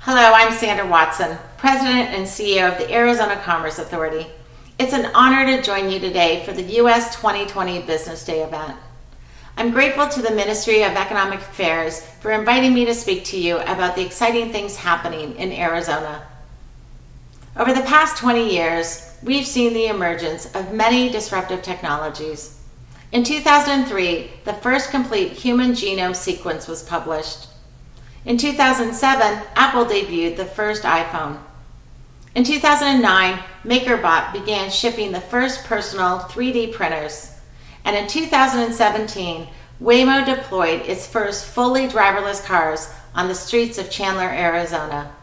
Hello, I'm Sandra Watson, President and CEO of the Arizona Commerce Authority. It's an honor to join you today for the U.S. 2020 Business Day event. I'm grateful to the Ministry of Economic Affairs for inviting me to speak to you about the exciting things happening in Arizona. Over the past 20 years, we've seen the emergence of many disruptive technologies. In 2003, the first complete human genome sequence was published. In 2007, Apple debuted the first iPhone. In 2009, MakerBot began shipping the first personal 3D printers. And in 2017, Waymo deployed its first fully driverless cars on the streets of Chandler, Arizona.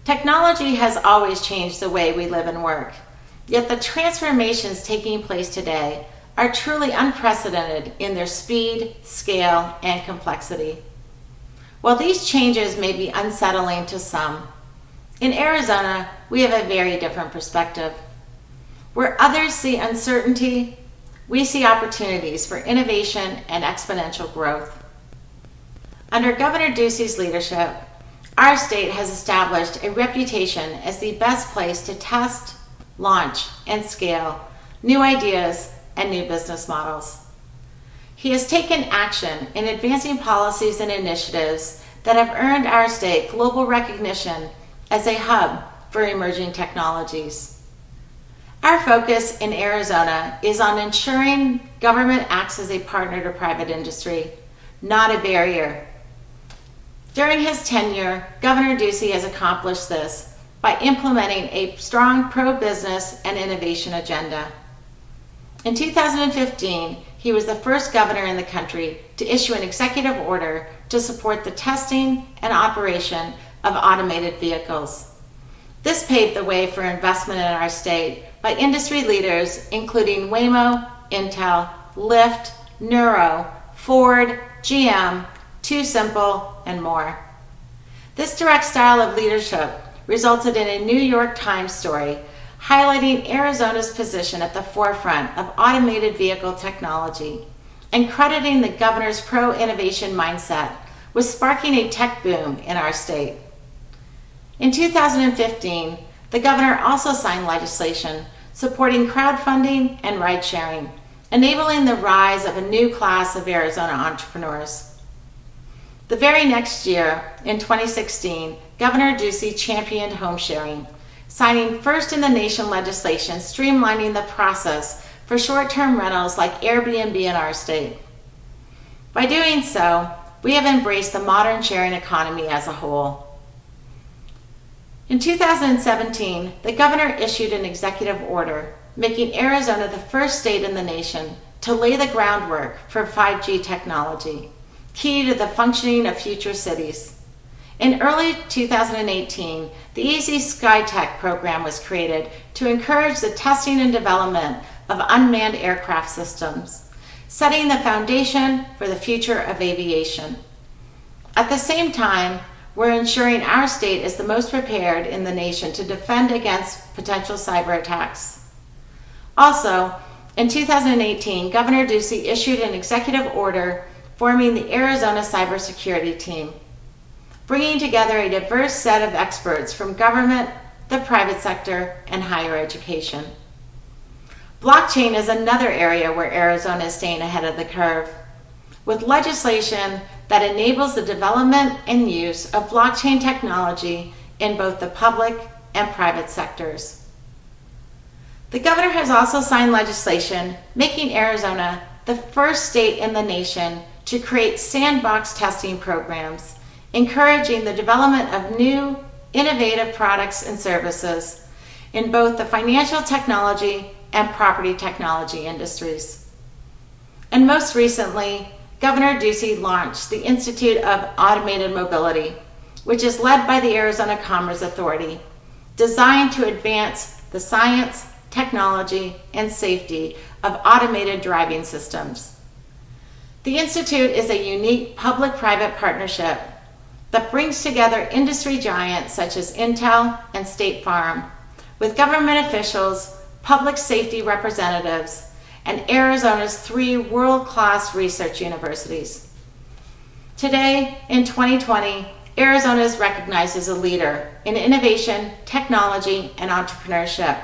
Technology has always changed the way we live and work, yet the transformations taking place today are truly unprecedented in their speed, scale, and complexity. While these changes may be unsettling to some, in Arizona, we have a very different perspective. Where others see uncertainty, we see opportunities for innovation and exponential growth. Under Governor Ducey's leadership, our state has established a reputation as the best place to test, launch, and scale new ideas and new business models. He has taken action in advancing policies and initiatives that have earned our state global recognition as a hub for emerging technologies. Our focus in Arizona is on ensuring government acts as a partner to private industry, not a barrier. During his tenure, Governor Ducey has accomplished this by implementing a strong pro-business and innovation agenda. In 2015, he was the first governor in the country to issue an executive order to support the testing and operation of automated vehicles. This paved the way for investment in our state by industry leaders including Waymo, Intel, Lyft, Nuro, Ford, GM, TuSimple, and more. This direct style of leadership resulted in a New York Times story highlighting Arizona's position at the forefront of automated vehicle technology and crediting the governor's pro-innovation mindset with sparking a tech boom in our state. In 2015, the governor also signed legislation supporting crowdfunding and ride-sharing, enabling the rise of a new class of Arizona entrepreneurs. The very next year, in 2016, Governor Ducey championed home sharing, signing first-in-the-nation legislation streamlining the process for short-term rentals like Airbnb in our state. By doing so, we have embraced the modern sharing economy as a whole. In 2017, the governor issued an executive order making Arizona the first state in the nation to lay the groundwork for 5G technology, key to the functioning of future cities. In early 2018, the Easy SkyTech program was created to encourage the testing and development of unmanned aircraft systems, setting the foundation for the future of aviation. At the same time, we're ensuring our state is the most prepared in the nation to defend against potential cyber attacks. Also, in 2018, Governor Ducey issued an executive order forming the Arizona Cybersecurity Team, bringing together a diverse set of experts from government, the private sector, and higher education. Blockchain is another area where Arizona is staying ahead of the curve, with legislation that enables the development and use of blockchain technology in both the public and private sectors. The governor has also signed legislation making Arizona the first state in the nation to create sandbox testing programs, encouraging the development of new, innovative products and services in both the financial technology and property technology industries. And most recently, Governor Ducey launched the Institute of Automated Mobility, which is led by the Arizona Commerce Authority, designed to advance the science, technology, and safety of automated driving systems. The Institute is a unique public-private partnership that brings together industry giants such as Intel and State Farm, with government officials, public safety representatives, and Arizona's 3 world-class research universities. Today, in 2020, Arizona is recognized as a leader in innovation, technology, and entrepreneurship.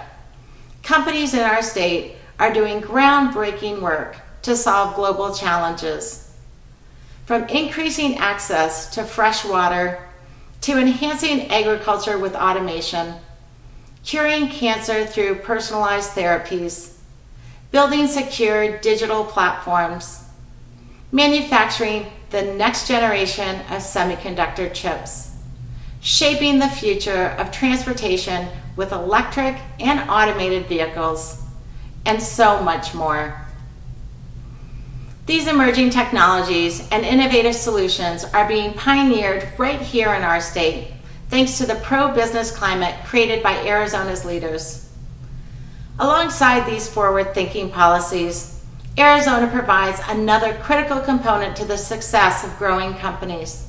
Companies in our state are doing groundbreaking work to solve global challenges. From increasing access to fresh water, to enhancing agriculture with automation, curing cancer through personalized therapies, building secure digital platforms, manufacturing the next generation of semiconductor chips, shaping the future of transportation with electric and automated vehicles, and so much more. These emerging technologies and innovative solutions are being pioneered right here in our state, thanks to the pro-business climate created by Arizona's leaders. Alongside these forward-thinking policies, Arizona provides another critical component to the success of growing companies: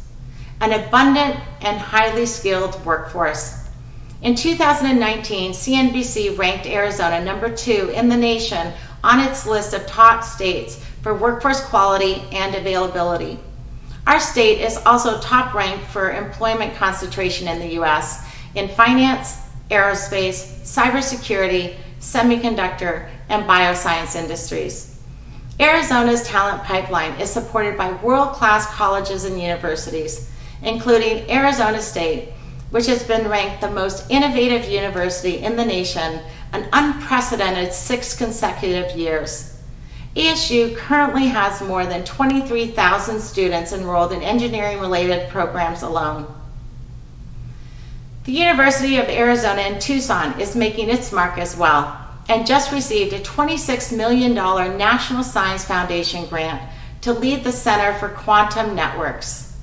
an abundant and highly skilled workforce. In 2019, CNBC ranked Arizona number 2 in the nation on its list of top states for workforce quality and availability. Our state is also top ranked for employment concentration in the U.S. in finance, aerospace, cybersecurity, semiconductor, and bioscience industries. Arizona's talent pipeline is supported by world-class colleges and universities, including Arizona State, which has been ranked the most innovative university in the nation an unprecedented 6 consecutive years. ASU currently has more than 23,000 students enrolled in engineering-related programs alone. The University of Arizona in Tucson is making its mark as well, and just received a $26 million National Science Foundation grant to lead the Center for Quantum Networks.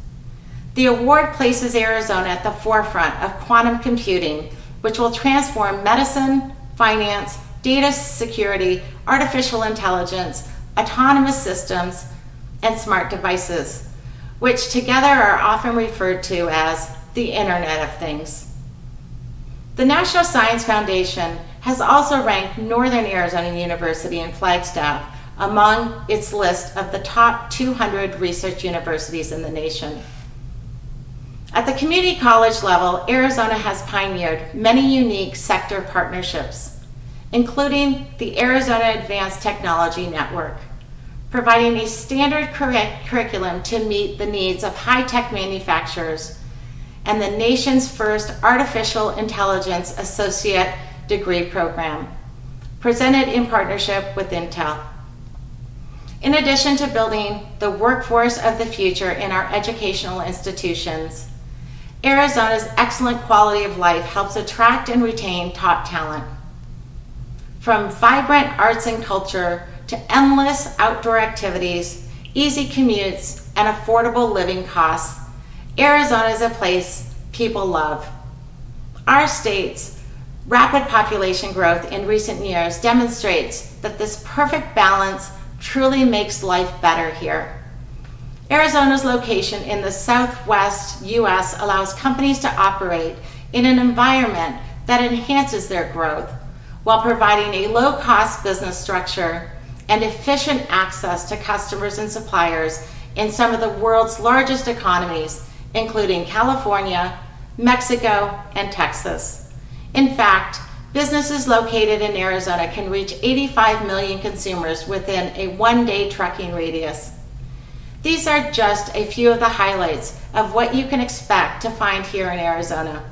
The award places Arizona at the forefront of quantum computing, which will transform medicine, finance, data security, artificial intelligence, autonomous systems, and smart devices, which together are often referred to as the Internet of Things. The National Science Foundation has also ranked Northern Arizona University in Flagstaff among its list of the top 200 research universities in the nation. At the community college level, Arizona has pioneered many unique sector partnerships, including the Arizona Advanced Technology Network, providing a standard curriculum to meet the needs of high-tech manufacturers, and the nation's first Artificial Intelligence Associate degree program, presented in partnership with Intel. In addition to building the workforce of the future in our educational institutions, Arizona's excellent quality of life helps attract and retain top talent. From vibrant arts and culture to endless outdoor activities, easy commutes, and affordable living costs, Arizona is a place people love. Our state's rapid population growth in recent years demonstrates that this perfect balance truly makes life better here. Arizona's location in the southwest U.S. allows companies to operate in an environment that enhances their growth while providing a low-cost business structure and efficient access to customers and suppliers in some of the world's largest economies, including California, Mexico, and Texas. In fact, businesses located in Arizona can reach 85 million consumers within a one-day trucking radius. These are just a few of the highlights of what you can expect to find here in Arizona.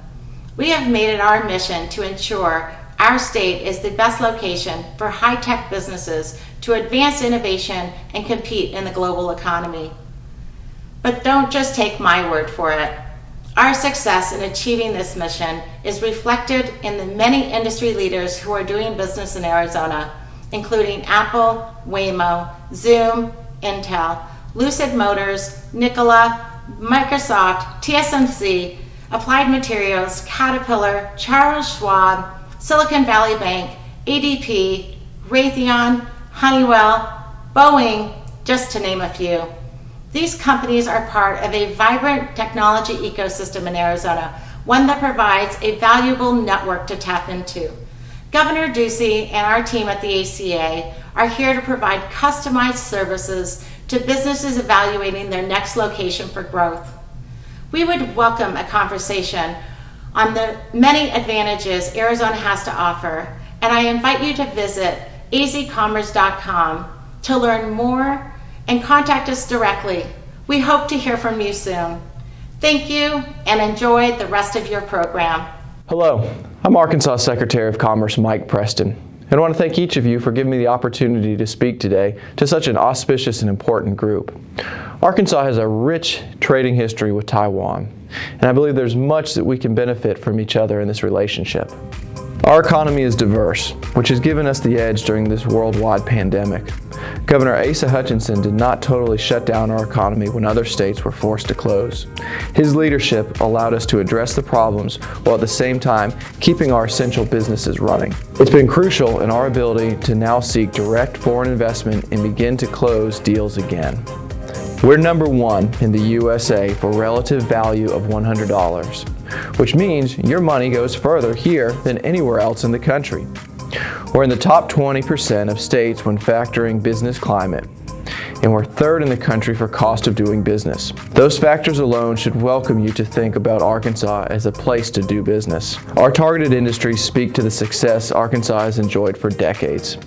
We have made it our mission to ensure our state is the best location for high-tech businesses to advance innovation and compete in the global economy. But don't just take my word for it. Our success in achieving this mission is reflected in the many industry leaders who are doing business in Arizona, including Apple, Waymo, Zoom, Intel, Lucid Motors, Nikola, Microsoft, TSMC, Applied Materials, Caterpillar, Charles Schwab, Silicon Valley Bank, ADP, Raytheon, Honeywell, Boeing, just to name a few. These companies are part of a vibrant technology ecosystem in Arizona, one that provides a valuable network to tap into. Governor Ducey and our team at the ACA are here to provide customized services to businesses evaluating their next location for growth. We would welcome a conversation on the many advantages Arizona has to offer, and I invite you to visit azcommerce.com to learn more and contact us directly. We hope to hear from you soon. Thank you and enjoy the rest of your program. Hello, I'm Arkansas Secretary of Commerce Mike Preston, and I want to thank each of you for giving me the opportunity to speak today to such an auspicious and important group. Arkansas has a rich trading history with Taiwan, and I believe there's much that we can benefit from each other in this relationship. Our economy is diverse, which has given us the edge during this worldwide pandemic. Governor Asa Hutchinson did not totally shut down our economy when other states were forced to close. His leadership allowed us to address the problems while at the same time keeping our essential businesses running. It's been crucial in our ability to now seek direct foreign investment and begin to close deals again. We're number one in the USA for relative value of $100, which means your money goes further here than anywhere else in the country. We're in the top 20% of states when factoring business climate, and we're third in the country for cost of doing business. Those factors alone should welcome you to think about Arkansas as a place to do business. Our targeted industries speak to the success Arkansas has enjoyed for decades.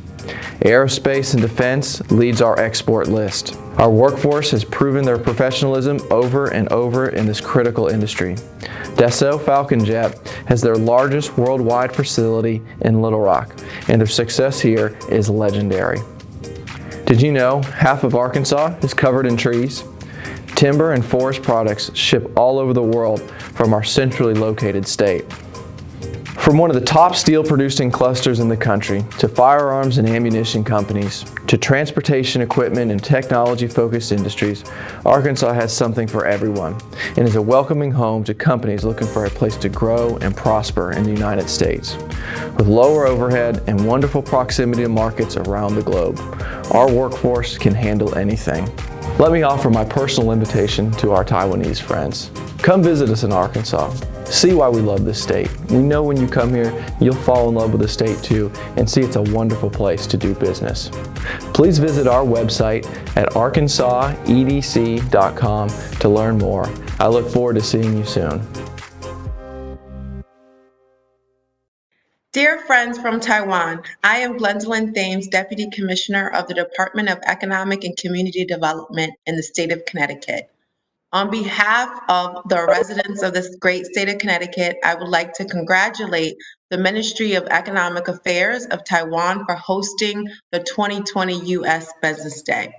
Aerospace and defense leads our export list. Our workforce has proven their professionalism over and over in this critical industry. Dassault Falcon Jet has their largest worldwide facility in Little Rock, and their success here is legendary. Did you know half of Arkansas is covered in trees? Timber and forest products ship all over the world from our centrally located state. From one of the top steel producing clusters in the country, to firearms and ammunition companies, to transportation equipment and technology focused industries, Arkansas has something for everyone and is a welcoming home to companies looking for a place to grow and prosper in the United States. With lower overhead and wonderful proximity to markets around the globe, our workforce can handle anything. Let me offer my personal invitation to our Taiwanese friends. Come visit us in Arkansas. See why we love this state. We know when you come here, you'll fall in love with the state too and see it's a wonderful place to do business. Please visit our website at arkansasedc.com to learn more. I look forward to seeing you soon. Dear friends from Taiwan, I am Glendolyn Thames, Deputy Commissioner of the Department of Economic and Community Development in the state of Connecticut. On behalf of the residents of this great state of Connecticut, I would like to congratulate the Ministry of Economic Affairs of Taiwan for hosting the 2020 U.S. Business Day.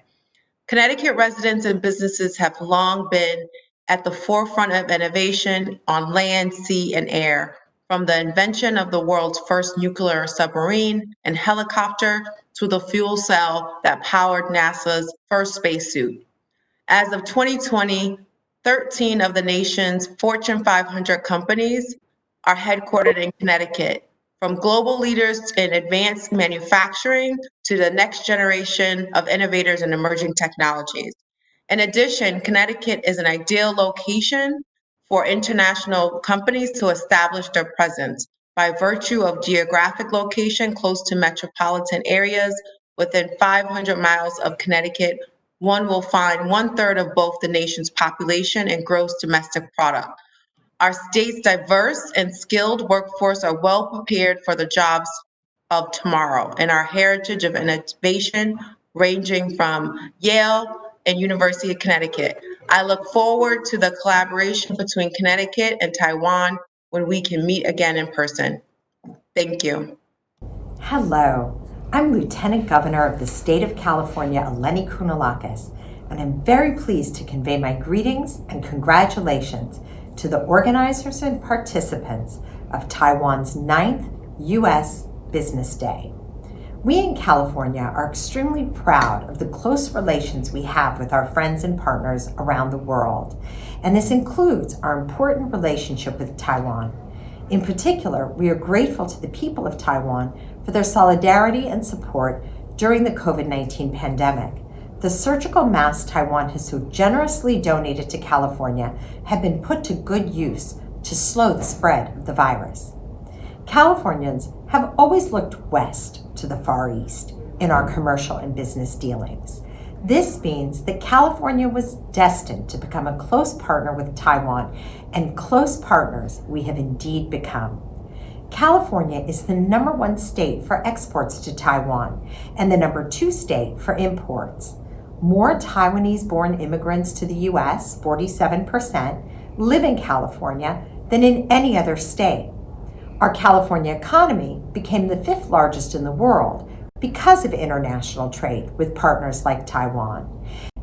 Connecticut residents and businesses have long been at the forefront of innovation on land, sea, and air, from the invention of the world's first nuclear submarine and helicopter to the fuel cell that powered NASA's first spacesuit. As of 2020, 13 of the nation's Fortune 500 companies are headquartered in Connecticut, from global leaders in advanced manufacturing to the next generation of innovators in emerging technologies. In addition, Connecticut is an ideal location for international companies to establish their presence by virtue of geographic location close to metropolitan areas. Within 500 miles of Connecticut, one will find 1/3 of both the nation's population and gross domestic product. Our state's diverse and skilled workforce are well prepared for the jobs of tomorrow, and our heritage of innovation ranging from Yale and University of Connecticut. I look forward to the collaboration between Connecticut and Taiwan when we can meet again in person. Thank you. Hello. I'm Lieutenant Governor of the State of California, Eleni Kounalakis, and I'm very pleased to convey my greetings and congratulations to the organizers and participants of Taiwan's 9th U.S. Business Day. We in California are extremely proud of the close relations we have with our friends and partners around the world, and this includes our important relationship with Taiwan. In particular, we are grateful to the people of Taiwan for their solidarity and support during the COVID-19 pandemic. The surgical masks Taiwan has so generously donated to California have been put to good use to slow the spread of the virus. Californians have always looked west to the Far East in our commercial and business dealings. This means that California was destined to become a close partner with Taiwan, and close partners we have indeed become. California is the #1 state for exports to Taiwan and the #2 state for imports. More Taiwanese-born immigrants to the U.S., 47%, live in California than in any other state. Our California economy became the 5th largest in the world because of international trade with partners like Taiwan.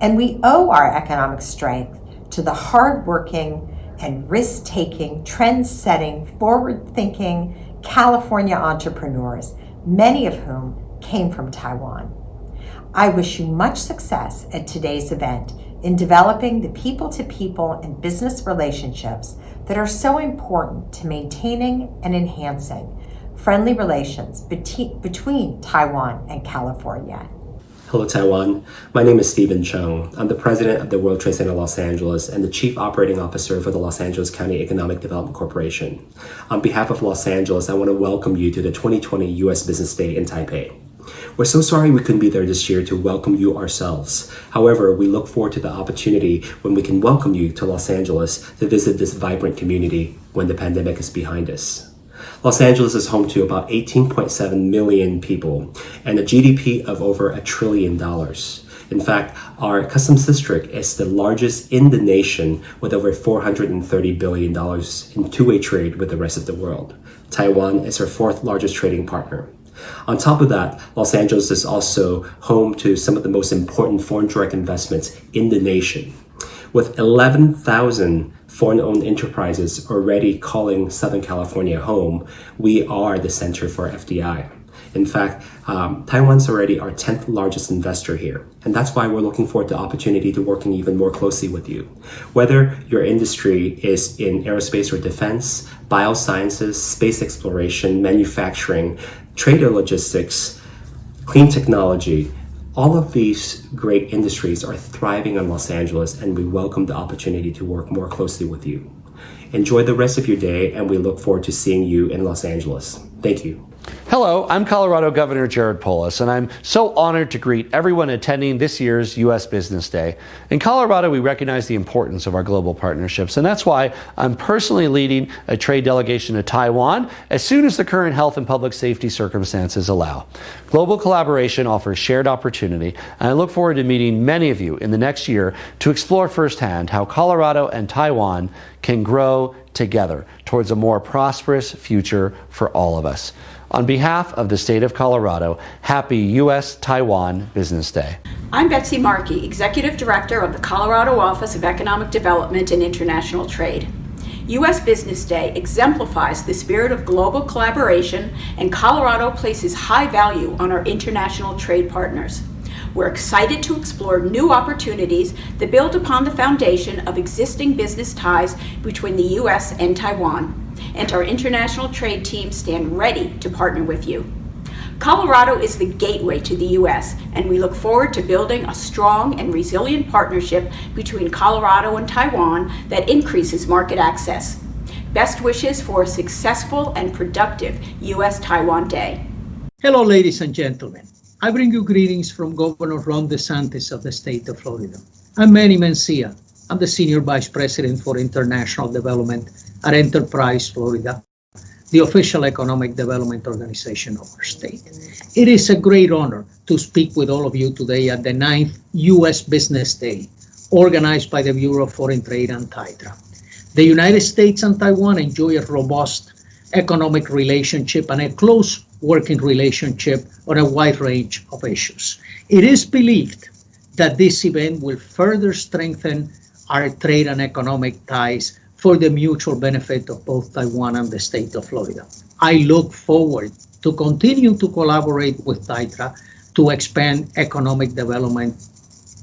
And we owe our economic strength to the hardworking and risk-taking, trend-setting, forward-thinking California entrepreneurs, many of whom came from Taiwan. I wish you much success at today's event in developing the people-to-people and business relationships that are so important to maintaining and enhancing friendly relations between Taiwan and California. Hello, Taiwan. My name is Stephen Chung. I'm the president of the World Trade Center Los Angeles and the chief operating officer for the Los Angeles County Economic Development Corporation. On behalf of Los Angeles, I want to welcome you to the 2020 U.S. Business Day in Taipei. We're so sorry we couldn't be there this year to welcome you ourselves. However, we look forward to the opportunity when we can welcome you to Los Angeles to visit this vibrant community when the pandemic is behind us. Los Angeles is home to about 18.7 million people and a GDP of over $1 trillion. In fact, our customs district is the largest in the nation with over $430 billion in two-way trade with the rest of the world. Taiwan is our 4th largest trading partner. On top of that, Los Angeles is also home to some of the most important foreign direct investments in the nation. With 11,000 foreign-owned enterprises already calling Southern California home, we are the center for FDI. In fact, Taiwan's already our 10th largest investor here, and that's why we're looking forward to the opportunity to working even more closely with you. Whether your industry is in aerospace or defense, biosciences, space exploration, manufacturing, trade or logistics, clean technology, all of these great industries are thriving in Los Angeles, and we welcome the opportunity to work more closely with you. Enjoy the rest of your day, and we look forward to seeing you in Los Angeles. Thank you. Hello, I'm Colorado Governor Jared Polis, and I'm so honored to greet everyone attending this year's U.S. Business Day. In Colorado, we recognize the importance of our global partnerships, and that's why I'm personally leading a trade delegation to Taiwan as soon as the current health and public safety circumstances allow. Global collaboration offers shared opportunity, and I look forward to meeting many of you in the next year to explore firsthand how Colorado and Taiwan can grow together towards a more prosperous future for all of us. On behalf of the state of Colorado, happy U.S.-Taiwan Business Day. I'm Betsy Markey, Executive Director of the Colorado Office of Economic Development and International Trade. U.S. Business Day exemplifies the spirit of global collaboration, and Colorado places high value on our international trade partners. We're excited to explore new opportunities that build upon the foundation of existing business ties between the U.S. and Taiwan. And our international trade teams stand ready to partner with you. Colorado is the gateway to the U.S., and we look forward to building a strong and resilient partnership between Colorado and Taiwan that increases market access. Best wishes for a successful and productive U.S.-Taiwan Day. Hello, ladies and gentlemen. I bring you greetings from Governor Ron DeSantis of the state of Florida. I'm Manny Mencia. I'm the Senior Vice President for International Development at Enterprise Florida, the official economic development organization of our state. It is a great honor to speak with all of you today at the 9th U.S. Business Day, organized by the Bureau of Foreign Trade and TITRA. The United States and Taiwan enjoy a robust economic relationship and a close working relationship on a wide range of issues. It is believed that this event will further strengthen our trade and economic ties for the mutual benefit of both Taiwan and the state of Florida. I look forward to continue to collaborate with TITRA to expand economic development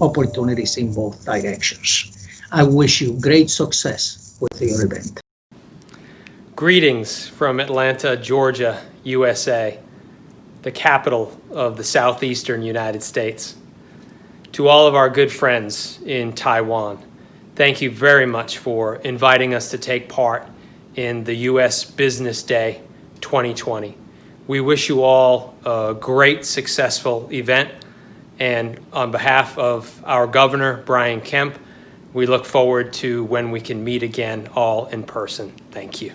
opportunities in both directions. I wish you great success with your event. Greetings from Atlanta, Georgia, USA, the capital of the southeastern United States. To all of our good friends in Taiwan, thank you very much for inviting us to take part in the U.S. Business Day 2020. We wish you all a great, successful event, And on behalf of our governor, Brian Kemp, we look forward to when we can meet again, all in person. Thank you.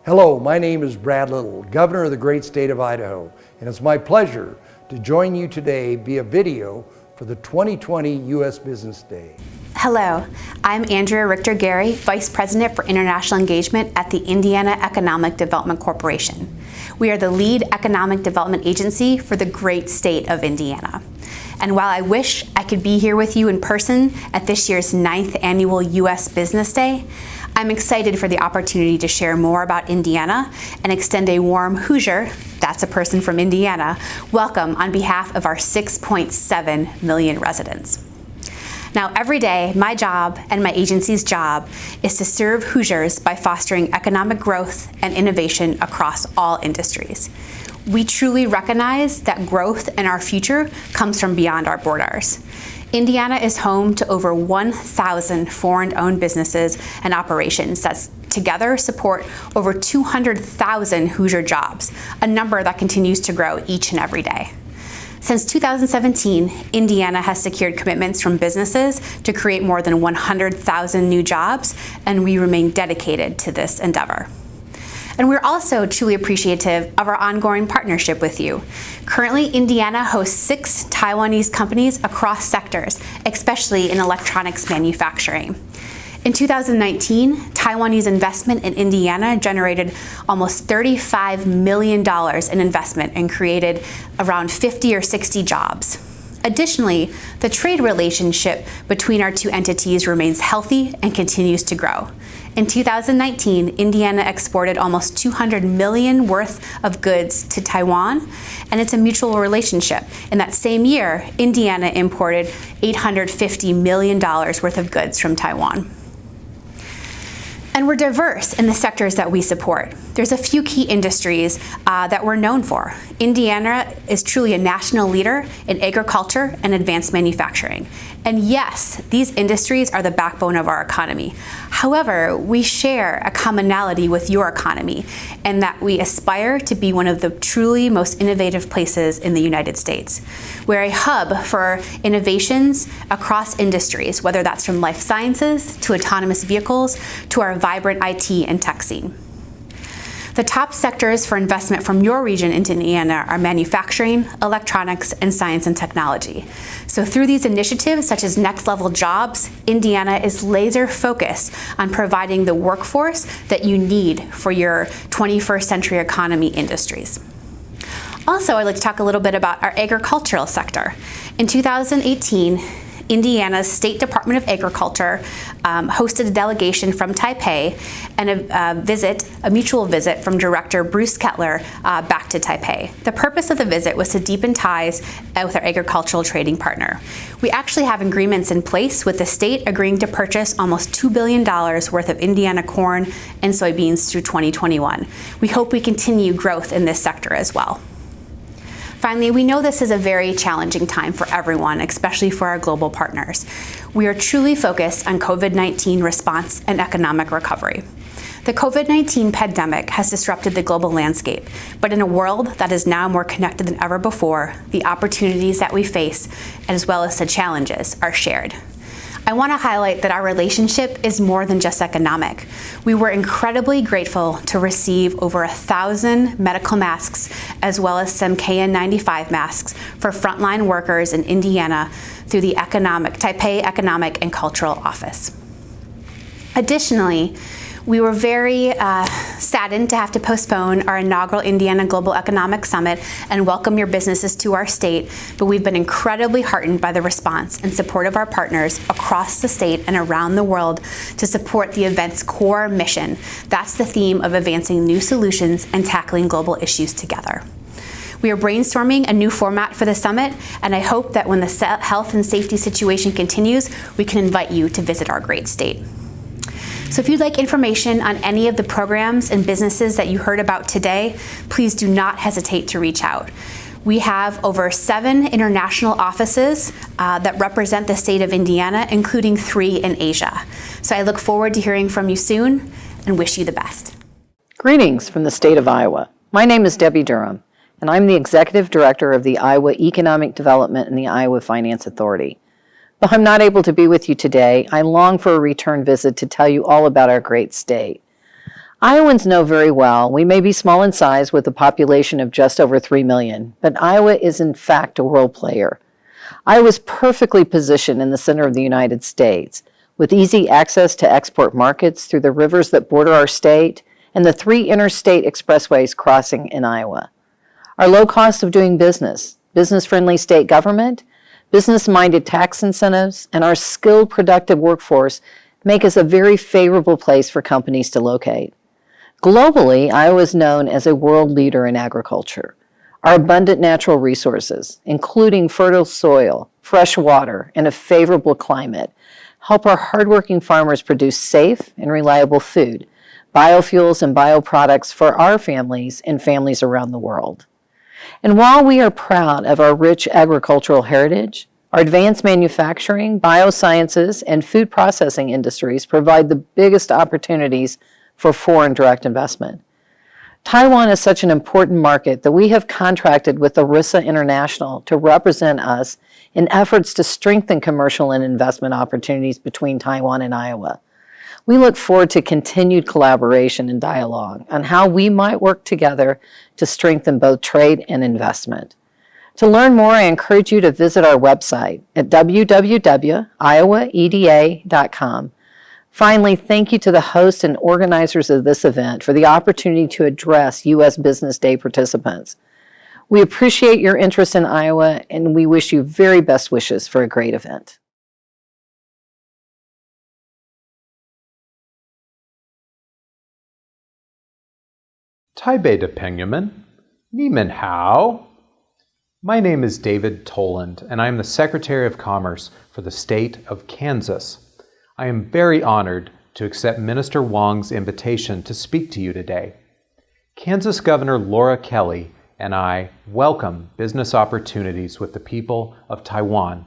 Hello, my name is Brad Little, Governor of the great state of Idaho, and it's my pleasure to join you today via video for the 2020 U.S. Business Day. Hello, I'm Andrea Richter-Gary, Vice President for International Engagement at the Indiana Economic Development Corporation. We are the lead economic development agency for the great state of Indiana. And while I wish I could be here with you in person at this year's 9th annual U.S. Business Day, I'm excited for the opportunity to share more about Indiana and extend a warm Hoosier, that's a person from Indiana, welcome on behalf of our 6.7 million residents. Now, every day, my job and my agency's job is to serve Hoosiers by fostering economic growth and innovation across all industries. We truly recognize that growth in our future comes from beyond our borders. Indiana is home to over 1,000 foreign-owned businesses and operations that together support over 200,000 Hoosier jobs, a number that continues to grow each and every day. Since 2017, Indiana has secured commitments from businesses to create more than 100,000 new jobs, and we remain dedicated to this endeavor. And we're also truly appreciative of our ongoing partnership with you. Currently, Indiana hosts 6 Taiwanese companies across sectors, especially in electronics manufacturing. In 2019, Taiwanese investment in Indiana generated almost $35 million in investment and created around 50 or 60 jobs. Additionally, the trade relationship between our two entities remains healthy and continues to grow. In 2019, Indiana exported almost $200 million worth of goods to Taiwan, and it's a mutual relationship. In that same year, Indiana imported $850 million worth of goods from Taiwan. And we're diverse in the sectors that we support. There's a few key industries that we're known for. Indiana is truly a national leader in agriculture and advanced manufacturing. And yes, these industries are the backbone of our economy. However, we share a commonality with your economy in that we aspire to be one of the truly most innovative places in the United States. We're a hub for innovations across industries, whether that's from life sciences to autonomous vehicles to our vibrant IT and tech scene. The top sectors for investment from your region into Indiana are manufacturing, electronics, and science and technology. So through these initiatives, such as Next Level Jobs, Indiana is laser focused on providing the workforce that you need for your 21st century economy industries. Also, I'd like to talk a little bit about our agricultural sector. In 2018, Indiana's State Department of Agriculture hosted a delegation from Taipei and a mutual visit from Director Bruce Kettler back to Taipei. The purpose of the visit was to deepen ties with our agricultural trading partner. We actually have agreements in place with the state agreeing to purchase almost $2 billion worth of Indiana corn and soybeans through 2021. We hope we continue growth in this sector as well. Finally, we know this is a very challenging time for everyone, especially for our global partners. We are truly focused on COVID-19 response and economic recovery. The COVID-19 pandemic has disrupted the global landscape, but in a world that is now more connected than ever before, the opportunities that we face, as well as the challenges, are shared. I want to highlight that our relationship is more than just economic. We were incredibly grateful to receive over 1,000 medical masks, as well as some KN95 masks for frontline workers in Indiana through the Taipei Economic and Cultural Office. Additionally, we were very saddened to have to postpone our inaugural Indiana Global Economic Summit and welcome your businesses to our state, but we've been incredibly heartened by the response and support of our partners across the state and around the world to support the event's core mission. That's the theme of advancing new solutions and tackling global issues together. We are brainstorming a new format for the summit, and I hope that when the health and safety situation continues, we can invite you to visit our great state. So if you'd like information on any of the programs and businesses that you heard about today, please do not hesitate to reach out. We have over 7 international offices that represent the state of Indiana, including 3 in Asia. So I look forward to hearing from you soon and wish you the best. Greetings from the state of Iowa. My name is Debbie Durham, and I'm the Executive Director of the Iowa Economic Development and the Iowa Finance Authority. Though I'm not able to be with you today, I long for a return visit to tell you all about our great state. Iowans know very well we may be small in size with a population of just over 3 million, but Iowa is in fact a world player. Iowa is perfectly positioned in the center of the United States, with easy access to export markets through the rivers that border our state and the 3 interstate expressways crossing in Iowa. Our low cost of doing business, business-friendly state government, business-minded tax incentives, and our skilled, productive workforce make us a very favorable place for companies to locate. Globally, Iowa is known as a world leader in agriculture. Our abundant natural resources, including fertile soil, fresh water, and a favorable climate, help our hardworking farmers produce safe and reliable food, biofuels, and bioproducts for our families and families around the world. And while we are proud of our rich agricultural heritage, our advanced manufacturing, biosciences, and food processing industries provide the biggest opportunities for foreign direct investment. Taiwan is such an important market that we have contracted with Orissa International to represent us in efforts to strengthen commercial and investment opportunities between Taiwan and Iowa. We look forward to continued collaboration and dialogue on how we might work together to strengthen both trade and investment. To learn more, I encourage you to visit our website at www.iowaeda.com. Finally, thank you to the hosts and organizers of this event for the opportunity to address U.S. Business Day participants. We appreciate your interest in Iowa, and we wish you very best wishes for a great event. Taipei de Pengyamen, Ni Men Hao. My name is David Toland, and I am the Secretary of Commerce for the state of Kansas. I am very honored to accept Minister Wong's invitation to speak to you today. Kansas Governor Laura Kelly and I welcome business opportunities with the people of Taiwan.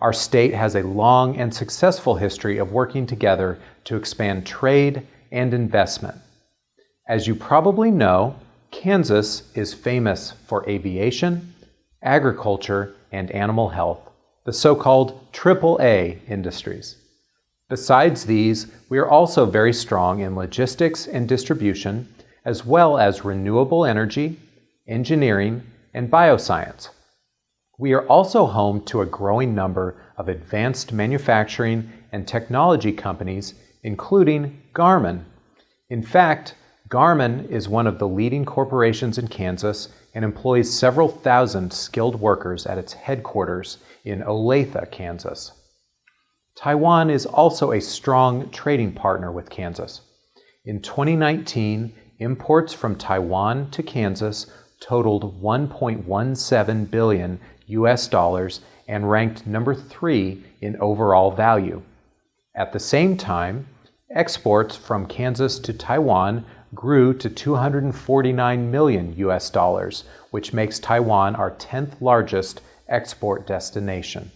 Our state has a long and successful history of working together to expand trade and investment. As you probably know, Kansas is famous for aviation, agriculture, and animal health, the so-called AAA industries. Besides these, we are also very strong in logistics and distribution, as well as renewable energy, engineering, and bioscience. We are also home to a growing number of advanced manufacturing and technology companies, including Garmin. In fact, Garmin is one of the leading corporations in Kansas and employs several thousand skilled workers at its headquarters in Olathe, Kansas. Taiwan is also a strong trading partner with Kansas. In 2019, imports from Taiwan to Kansas totaled $1.17 billion and ranked number 3 in overall value. At the same time, exports from Kansas to Taiwan grew to $249 million, which makes Taiwan our 10th largest export destination.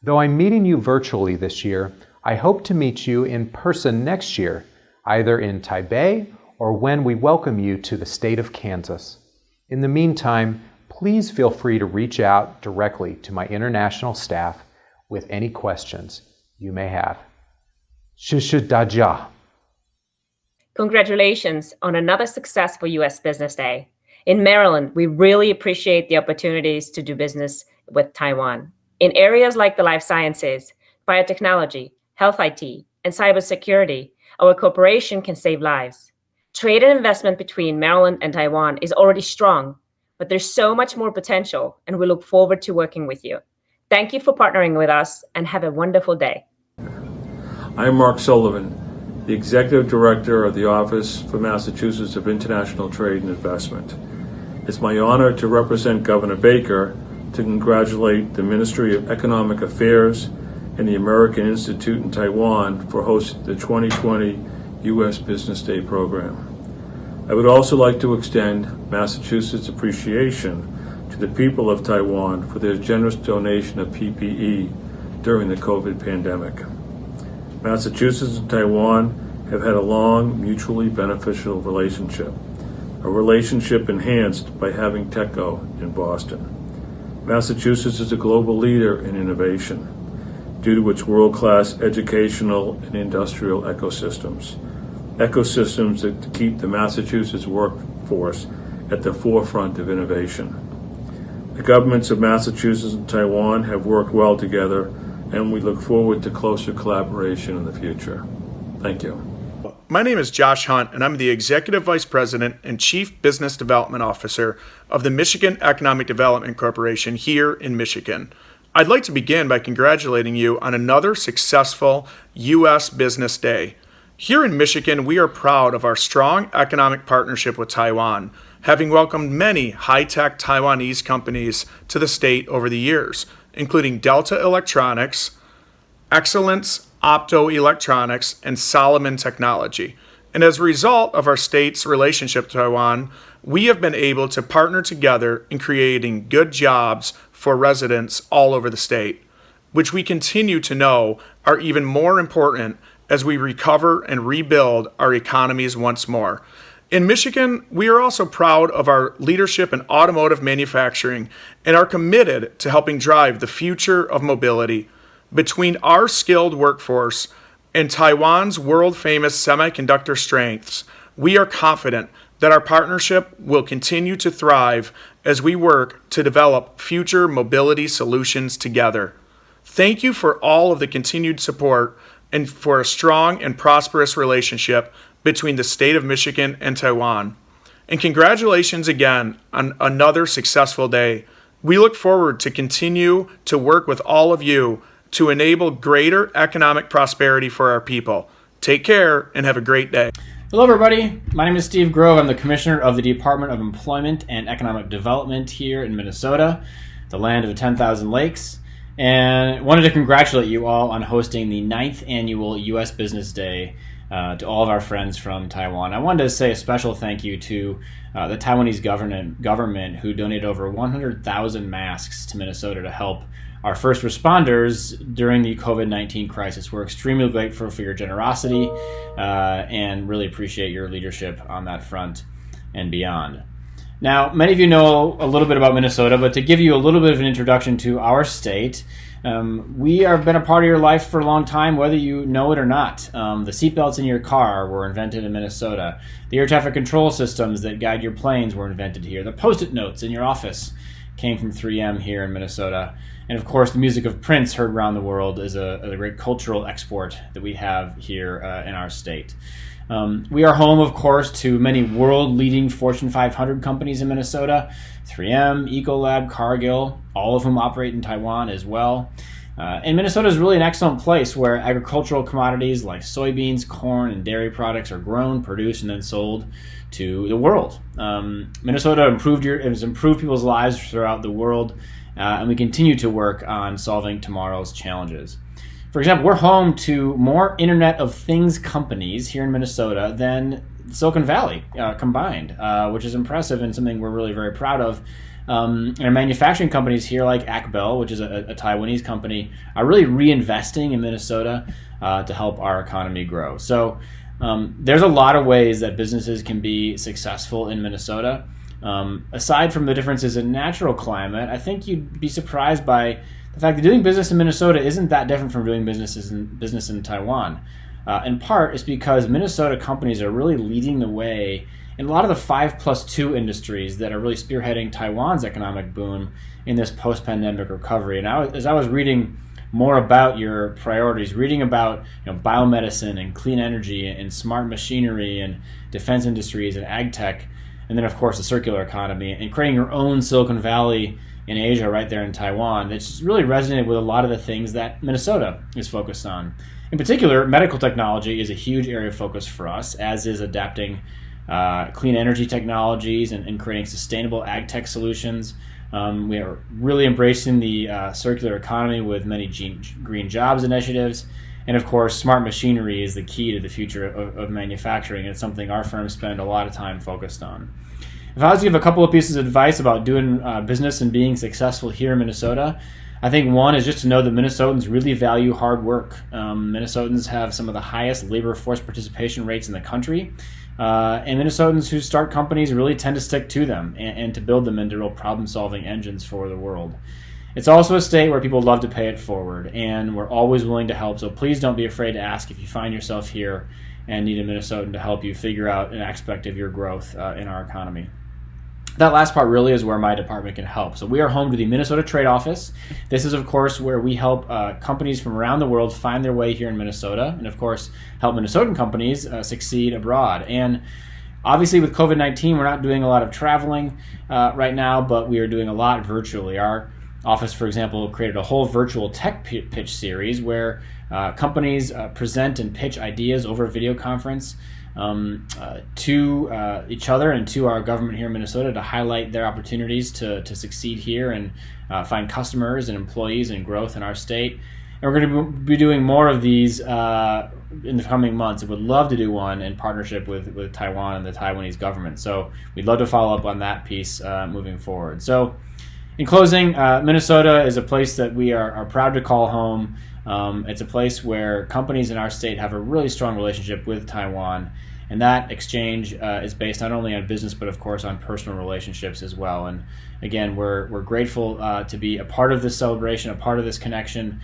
Though I'm meeting you virtually this year, I hope to meet you in person next year, either in Taipei or when we welcome you to the state of Kansas. In the meantime, please feel free to reach out directly to my international staff with any questions you may have. 谢谢大家. Congratulations on another successful U.S. Business Day. In Maryland, we really appreciate the opportunities to do business with Taiwan. In areas like the life sciences, biotechnology, health IT, and cybersecurity, our cooperation can save lives. Trade and investment between Maryland and Taiwan is already strong, but there's so much more potential, and we look forward to working with you. Thank you for partnering with us, and have a wonderful day. I'm Mark Sullivan, the Executive Director of the Office for Massachusetts of International Trade and Investment. It's my honor to represent Governor Baker to congratulate the Ministry of Economic Affairs and the American Institute in Taiwan for hosting the 2020 U.S. Business Day program. I would also like to extend Massachusetts' appreciation to the people of Taiwan for their generous donation of PPE during the COVID pandemic. Massachusetts and Taiwan have had a long, mutually beneficial relationship. a relationship enhanced by having TechCo in Boston. Massachusetts is a global leader in innovation due to its world-class educational and industrial ecosystems that keep the Massachusetts workforce at the forefront of innovation. The governments of Massachusetts and Taiwan have worked well together, and we look forward to closer collaboration in the future. Thank you. My name is Josh Hunt, and I'm the Executive Vice President and Chief Business Development Officer of the Michigan Economic Development Corporation here in Michigan. I'd like to begin by congratulating you on another successful U.S. Business Day. Here in Michigan, we are proud of our strong economic partnership with Taiwan, having welcomed many high-tech Taiwanese companies to the state over the years, including Delta Electronics, Excellence Optoelectronics, and Solomon Technology. And as a result of our state's relationship to Taiwan, we have been able to partner together in creating good jobs for residents all over the state, which we continue to know are even more important as we recover and rebuild our economies once more. In Michigan, we are also proud of our leadership in automotive manufacturing and are committed to helping drive the future of mobility. Between our skilled workforce and Taiwan's world-famous semiconductor strengths, we are confident that our partnership will continue to thrive as we work to develop future mobility solutions together. Thank you for all of the continued support and for a strong and prosperous relationship between the state of Michigan and Taiwan. And congratulations again on another successful day. We look forward to continue to work with all of you to enable greater economic prosperity for our people. Take care and have a great day. Hello everybody, my name is Steve Grove. I'm the Commissioner of the Department of Employment and Economic Development here in Minnesota, the land of the 10,000 lakes, and wanted to congratulate you all on hosting the 9th annual U.S. Business Day to all of our friends from Taiwan. I wanted to say a special thank you to the Taiwanese government who donated over 100,000 masks to Minnesota to help our first responders during the COVID-19 crisis. We're extremely grateful for your generosity and really appreciate your leadership on that front and beyond. Now, many of you know a little bit about Minnesota, but to give you a little bit of an introduction to our state, we have been a part of your life for a long time, whether you know it or not. The seatbelts in your car were invented in Minnesota. The air traffic control systems that guide your planes were invented here. The Post-it notes in your office came from 3M here in Minnesota. And of course, the music of Prince heard around the world is a great cultural export that we have here in our state. We are home, of course, to many world-leading Fortune 500 companies in Minnesota, 3M, Ecolab, Cargill, all of whom operate in Taiwan as well. And Minnesota is really an excellent place where agricultural commodities like soybeans, corn, and dairy products are grown, produced, and then sold to the world. Minnesota has improved people's lives throughout the world, and we continue to work on solving tomorrow's challenges. For example, we're home to more Internet of Things companies here in Minnesota than Silicon Valley combined, which is impressive and something we're really very proud of. And our manufacturing companies here like AcBel, which is a Taiwanese company, are really reinvesting in Minnesota to help our economy grow. So there's a lot of ways that businesses can be successful in Minnesota. Aside from the differences in natural climate, I think you'd be surprised by the fact that doing business in Minnesota isn't that different from doing business in Taiwan. In part, it's because Minnesota companies are really leading the way in a lot of the 5+2 industries that are really spearheading Taiwan's economic boom in this post-pandemic recovery. And as I was reading more about your priorities, reading about biomedicine and clean energy and smart machinery and defense industries and ag tech, and then of course the circular economy and creating your own Silicon Valley in Asia right there in Taiwan, it's really resonated with a lot of the things that Minnesota is focused on. In particular, medical technology is a huge area of focus for us, as is adapting clean energy technologies and creating sustainable ag tech solutions. We are really embracing the circular economy with many green jobs initiatives. And of course, smart machinery is the key to the future of manufacturing. It's something our firms spend a lot of time focused on. If I was to give a couple of pieces of advice about doing business and being successful here in Minnesota, I think one is just to know that Minnesotans really value hard work. Minnesotans have some of the highest labor force participation rates in the country. And Minnesotans who start companies really tend to stick to them and to build them into real problem-solving engines for the world. It's also a state where people love to pay it forward, and we're always willing to help, so please don't be afraid to ask if you find yourself here and need a Minnesotan to help you figure out an aspect of your growth in our economy. That last part really is where my department can help. So we are home to the Minnesota Trade Office. This is, of course, where we help companies from around the world find their way here in Minnesota, and of course, help Minnesotan companies succeed abroad. And obviously with COVID-19, we're not doing a lot of traveling right now, but we are doing a lot virtually. Our office, for example, created a whole virtual tech pitch series where companies present and pitch ideas over a video conference to each other and to our government here in Minnesota to highlight their opportunities to succeed here and find customers and employees and growth in our state. And we're going to be doing more of these in the coming months. I would love to do one in partnership with Taiwan and the Taiwanese government. So we'd love to follow up on that piece moving forward. So in closing, Minnesota is a place that we are proud to call home. It's a place where companies in our state have a really strong relationship with Taiwan, and that exchange is based not only on business but of course on personal relationships as well. And again, we're grateful to be a part of this celebration, a part of this connection,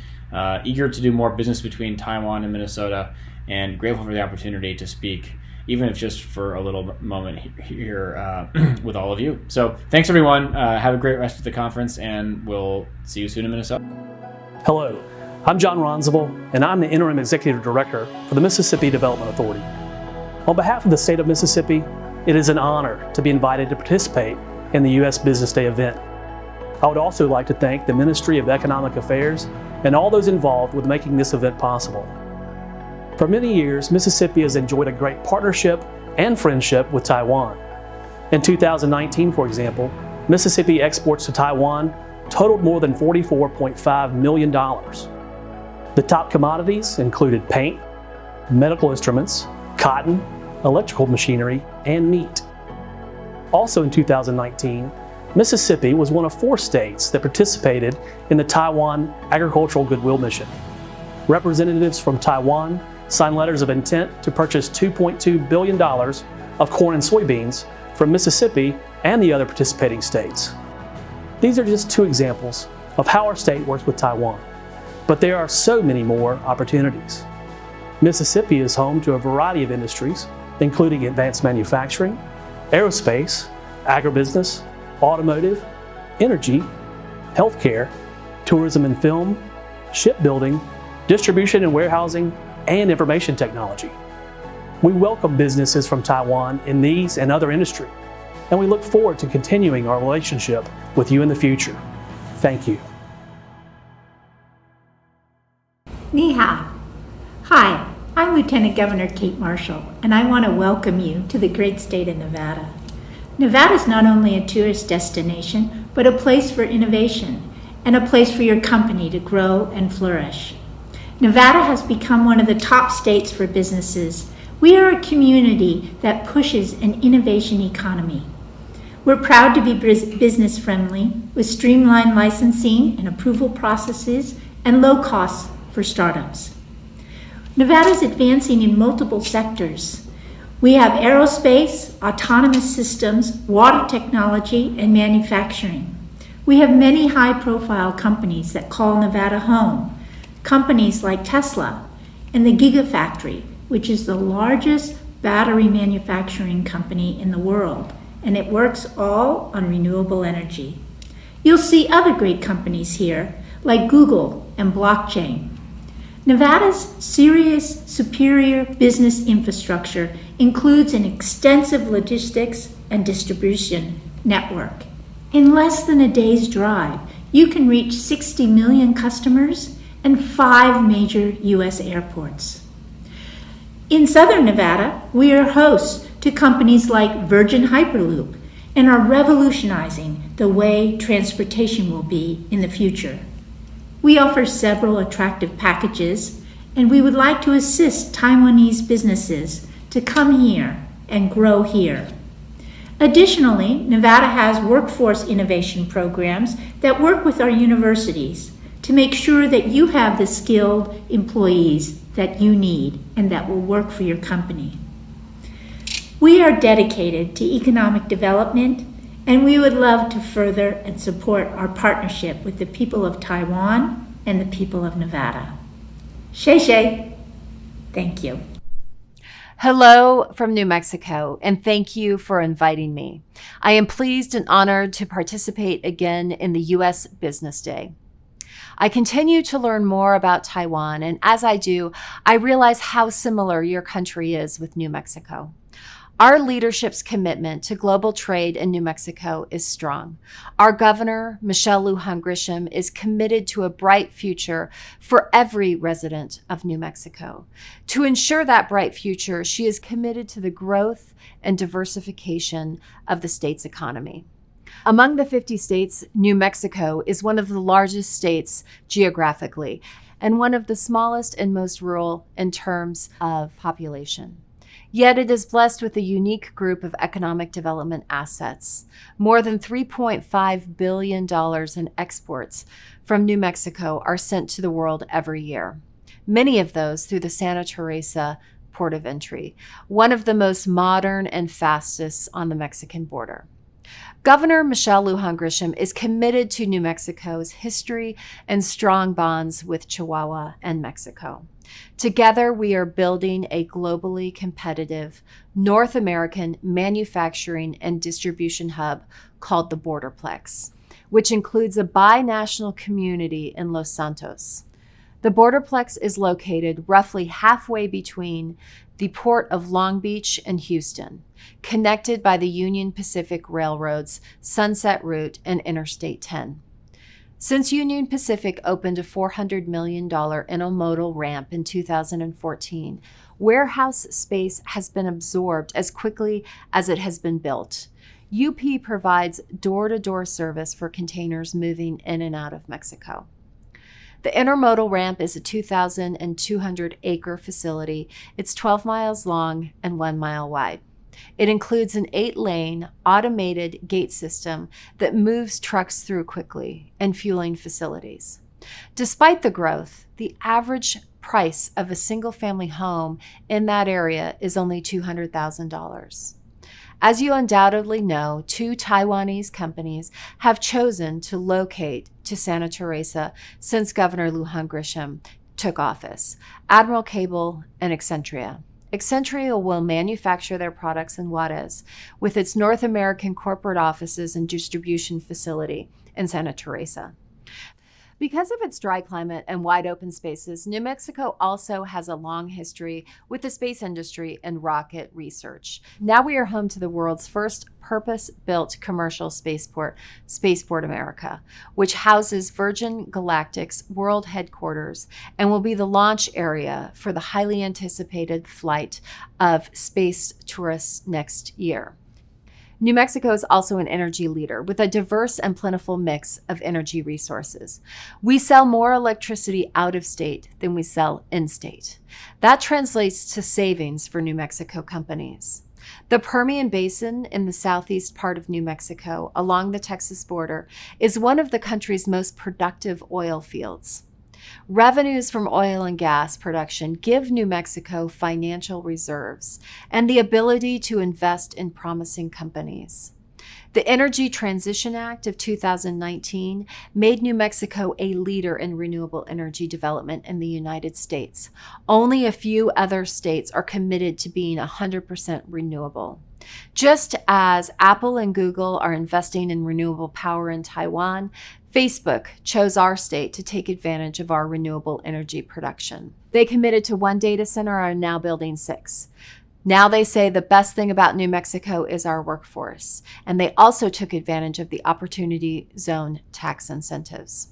eager to do more business between Taiwan and Minnesota, and grateful for the opportunity to speak, even if just for a little moment here with all of you. So thanks everyone, have a great rest of the conference, and we'll see you soon in Minnesota. Hello, I'm John Ronzaville, and I'm the Interim Executive Director for the Mississippi Development Authority. On behalf of the state of Mississippi, it is an honor to be invited to participate in the U.S. Business Day event. I would also like to thank the Ministry of Economic Affairs and all those involved with making this event possible. For many years, Mississippi has enjoyed a great partnership and friendship with Taiwan. In 2019, for example, Mississippi exports to Taiwan totaled more than $44.5 million. The top commodities included paint, medical instruments, cotton, electrical machinery, and meat. Also in 2019, Mississippi was one of 4 states that participated in the Taiwan Agricultural Goodwill Mission. Representatives from Taiwan signed letters of intent to purchase $2.2 billion of corn and soybeans from Mississippi and the other participating states. These are just 2 examples of how our state works with Taiwan, but there are so many more opportunities. Mississippi is home to a variety of industries, including advanced manufacturing, aerospace, agribusiness, automotive, energy, healthcare, tourism and film, shipbuilding, distribution and warehousing, and information technology. We welcome businesses from Taiwan in these and other industries, and we look forward to continuing our relationship with you in the future. Thank you. Ni hao. Hi, I'm Lieutenant Governor Kate Marshall, and I want to welcome you to the great state of Nevada. Nevada is not only a tourist destination, but a place for innovation and a place for your company to grow and flourish. Nevada has become one of the top states for businesses. We are a community that pushes an innovation economy. We're proud to be business friendly with streamlined licensing and approval processes and low costs for startups. Nevada is advancing in multiple sectors. We have aerospace, autonomous systems, water technology, and manufacturing. We have many high-profile companies that call Nevada home. Companies like Tesla and the Gigafactory, which is the largest battery manufacturing company in the world, and it works all on renewable energy. You'll see other great companies here, like Google and blockchain. Nevada's serious, superior business infrastructure includes an extensive logistics and distribution network. In less than a day's drive, you can reach 60 million customers and 5 major U.S. airports. In Southern Nevada, we are hosts to companies like Virgin Hyperloop and are revolutionizing the way transportation will be in the future. We offer several attractive packages, and we would like to assist Taiwanese businesses to come here and grow here. Additionally, Nevada has workforce innovation programs that work with our universities to make sure that you have the skilled employees that you need and that will work for your company. We are dedicated to economic development, and we would love to further and support our partnership with the people of Taiwan and the people of Nevada. Xie xie. Thank you. Hello from New Mexico, and thank you for inviting me. I am pleased and honored to participate again in the U.S. Business Day. I continue to learn more about Taiwan, and as I do, I realize how similar your country is with New Mexico. Our leadership's commitment to global trade in New Mexico is strong. Our governor, Michelle Lujan Grisham, is committed to a bright future for every resident of New Mexico. To ensure that bright future, she is committed to the growth and diversification of the state's economy. Among the 50 states, New Mexico is one of the largest states geographically and one of the smallest and most rural in terms of population. Yet it is blessed with a unique group of economic development assets. More than $3.5 billion in exports from New Mexico are sent to the world every year, many of those through the Santa Teresa port of entry, one of the most modern and fastest on the Mexican border. Governor Michelle Lujan Grisham is committed to New Mexico's history and strong bonds with Chihuahua and Mexico. Together, we are building a globally competitive North American manufacturing and distribution hub called the Borderplex, which includes a binational community in Los Santos. The Borderplex is located roughly halfway between the Port of Long Beach and Houston, connected by the Union Pacific Railroad's Sunset Route and Interstate 10. Since Union Pacific opened a $400 million intermodal ramp in 2014, warehouse space has been absorbed as quickly as it has been built. UP provides door-to-door service for containers moving in and out of Mexico. The intermodal ramp is a 2,200-acre facility. It's 12 miles long and 1 mile wide. It includes an 8-lane automated gate system that moves trucks through quickly and fueling facilities. Despite the growth, the average price of a single-family home in that area is only $200,000. As you undoubtedly know, 2 Taiwanese companies have chosen to locate to Santa Teresa since Governor Lujan Grisham took office: Admiral Cable and Accentria. Accentria will manufacture their products in Juarez with its North American corporate offices and distribution facility in Santa Teresa. Because of its dry climate and wide open spaces, New Mexico also has a long history with the space industry and rocket research. Now we are home to the world's first purpose-built commercial spaceport, Spaceport America, which houses Virgin Galactic's world headquarters and will be the launch area for the highly anticipated flight of space tourists next year. New Mexico is also an energy leader with a diverse and plentiful mix of energy resources. We sell more electricity out of state than we sell in state. That translates to savings for New Mexico companies. The Permian Basin in the southeast part of New Mexico, along the Texas border, is one of the country's most productive oil fields. Revenues from oil and gas production give New Mexico financial reserves and the ability to invest in promising companies. The Energy Transition Act of 2019 made New Mexico a leader in renewable energy development in the United States. Only a few other states are committed to being 100% renewable. Just as Apple and Google are investing in renewable power in Taiwan, Facebook chose our state to take advantage of our renewable energy production. They committed to 1 data center and are now building 6. Now they say the best thing about New Mexico is our workforce, and they also took advantage of the Opportunity Zone tax incentives.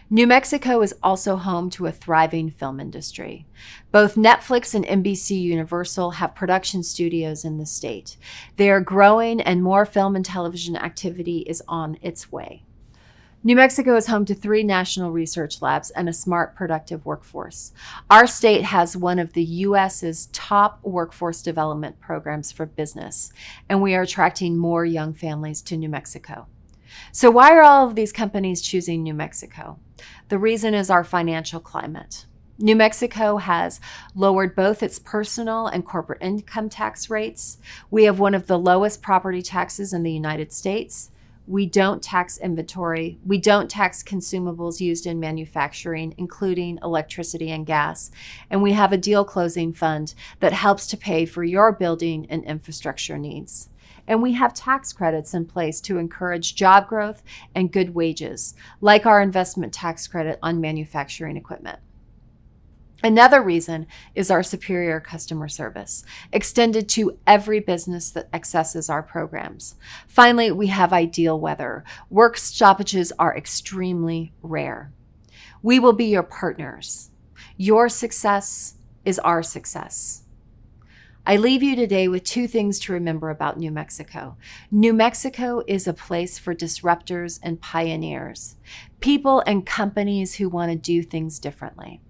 New Mexico is also home to a thriving film industry. Both Netflix and NBC Universal have production studios in the state. They are growing, and more film and television activity is on its way. New Mexico is home to 3 national research labs and a smart, productive workforce. Our state has one of the U.S.'s top workforce development programs for business, and we are attracting more young families to New Mexico. So why are all of these companies choosing New Mexico? The reason is our financial climate. New Mexico has lowered both its personal and corporate income tax rates. We have one of the lowest property taxes in the United States. We don't tax inventory. We don't tax consumables used in manufacturing, including electricity and gas. And we have a deal closing fund that helps to pay for your building and infrastructure needs. And we have tax credits in place to encourage job growth and good wages, like our investment tax credit on manufacturing equipment. Another reason is our superior customer service, extended to every business that accesses our programs. Finally, we have ideal weather. Work stoppages are extremely rare. We will be your partners. Your success is our success. I leave you today with two things to remember about New Mexico. New Mexico is a place for disruptors and pioneers, people and companies who want to do things differently.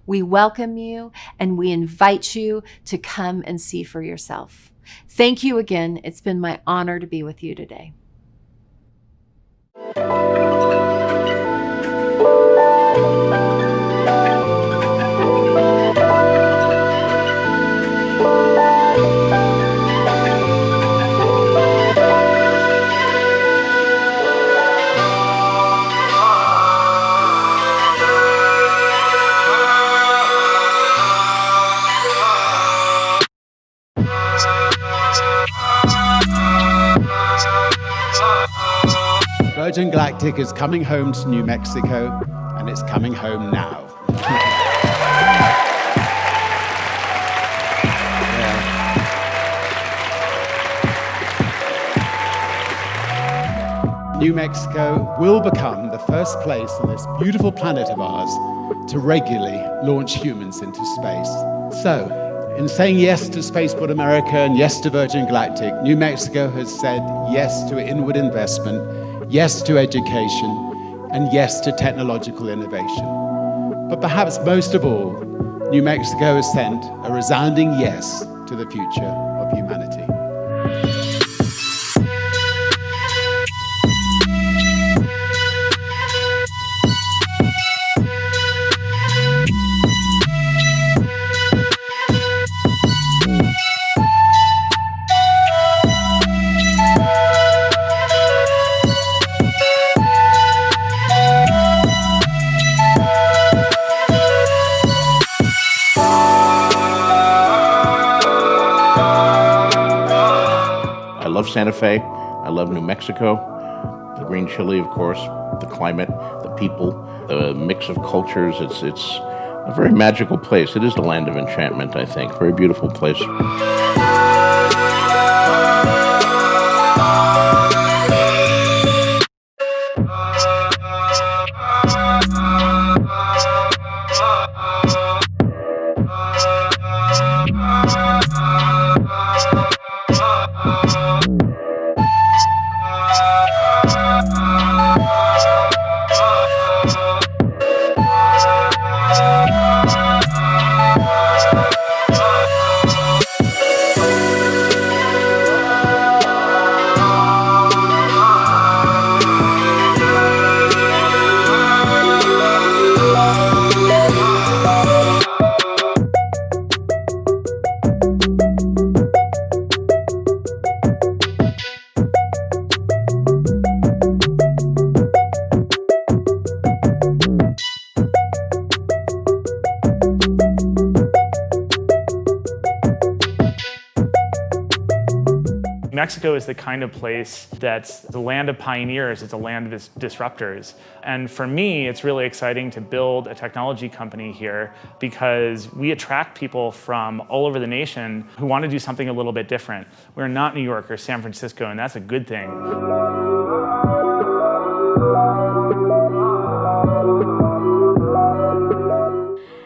We welcome you and we invite you to come and see for yourself. Thank you again. It's been my honor to be with you today. Virgin Galactic is coming home to New Mexico, and it's coming home now. New Mexico will become the first place on this beautiful planet of ours to regularly launch humans into space. So, in saying yes to Spaceport America and yes to Virgin Galactic, New Mexico has said yes to inward investment, yes to education, and yes to technological innovation. But perhaps most of all, New Mexico has sent a resounding yes to the future of humanity. I love Santa Fe, I love New Mexico, the green chili, of course, the climate, the people, the mix of cultures. It's a very magical place. It is the land of enchantment, I think. Very beautiful place. Mexico is the kind of place that's the land of pioneers, it's a land of disruptors. And for me, it's really exciting to build a technology company here because we attract people from all over the nation who want to do something a little bit different. We're not New York or San Francisco, and that's a good thing.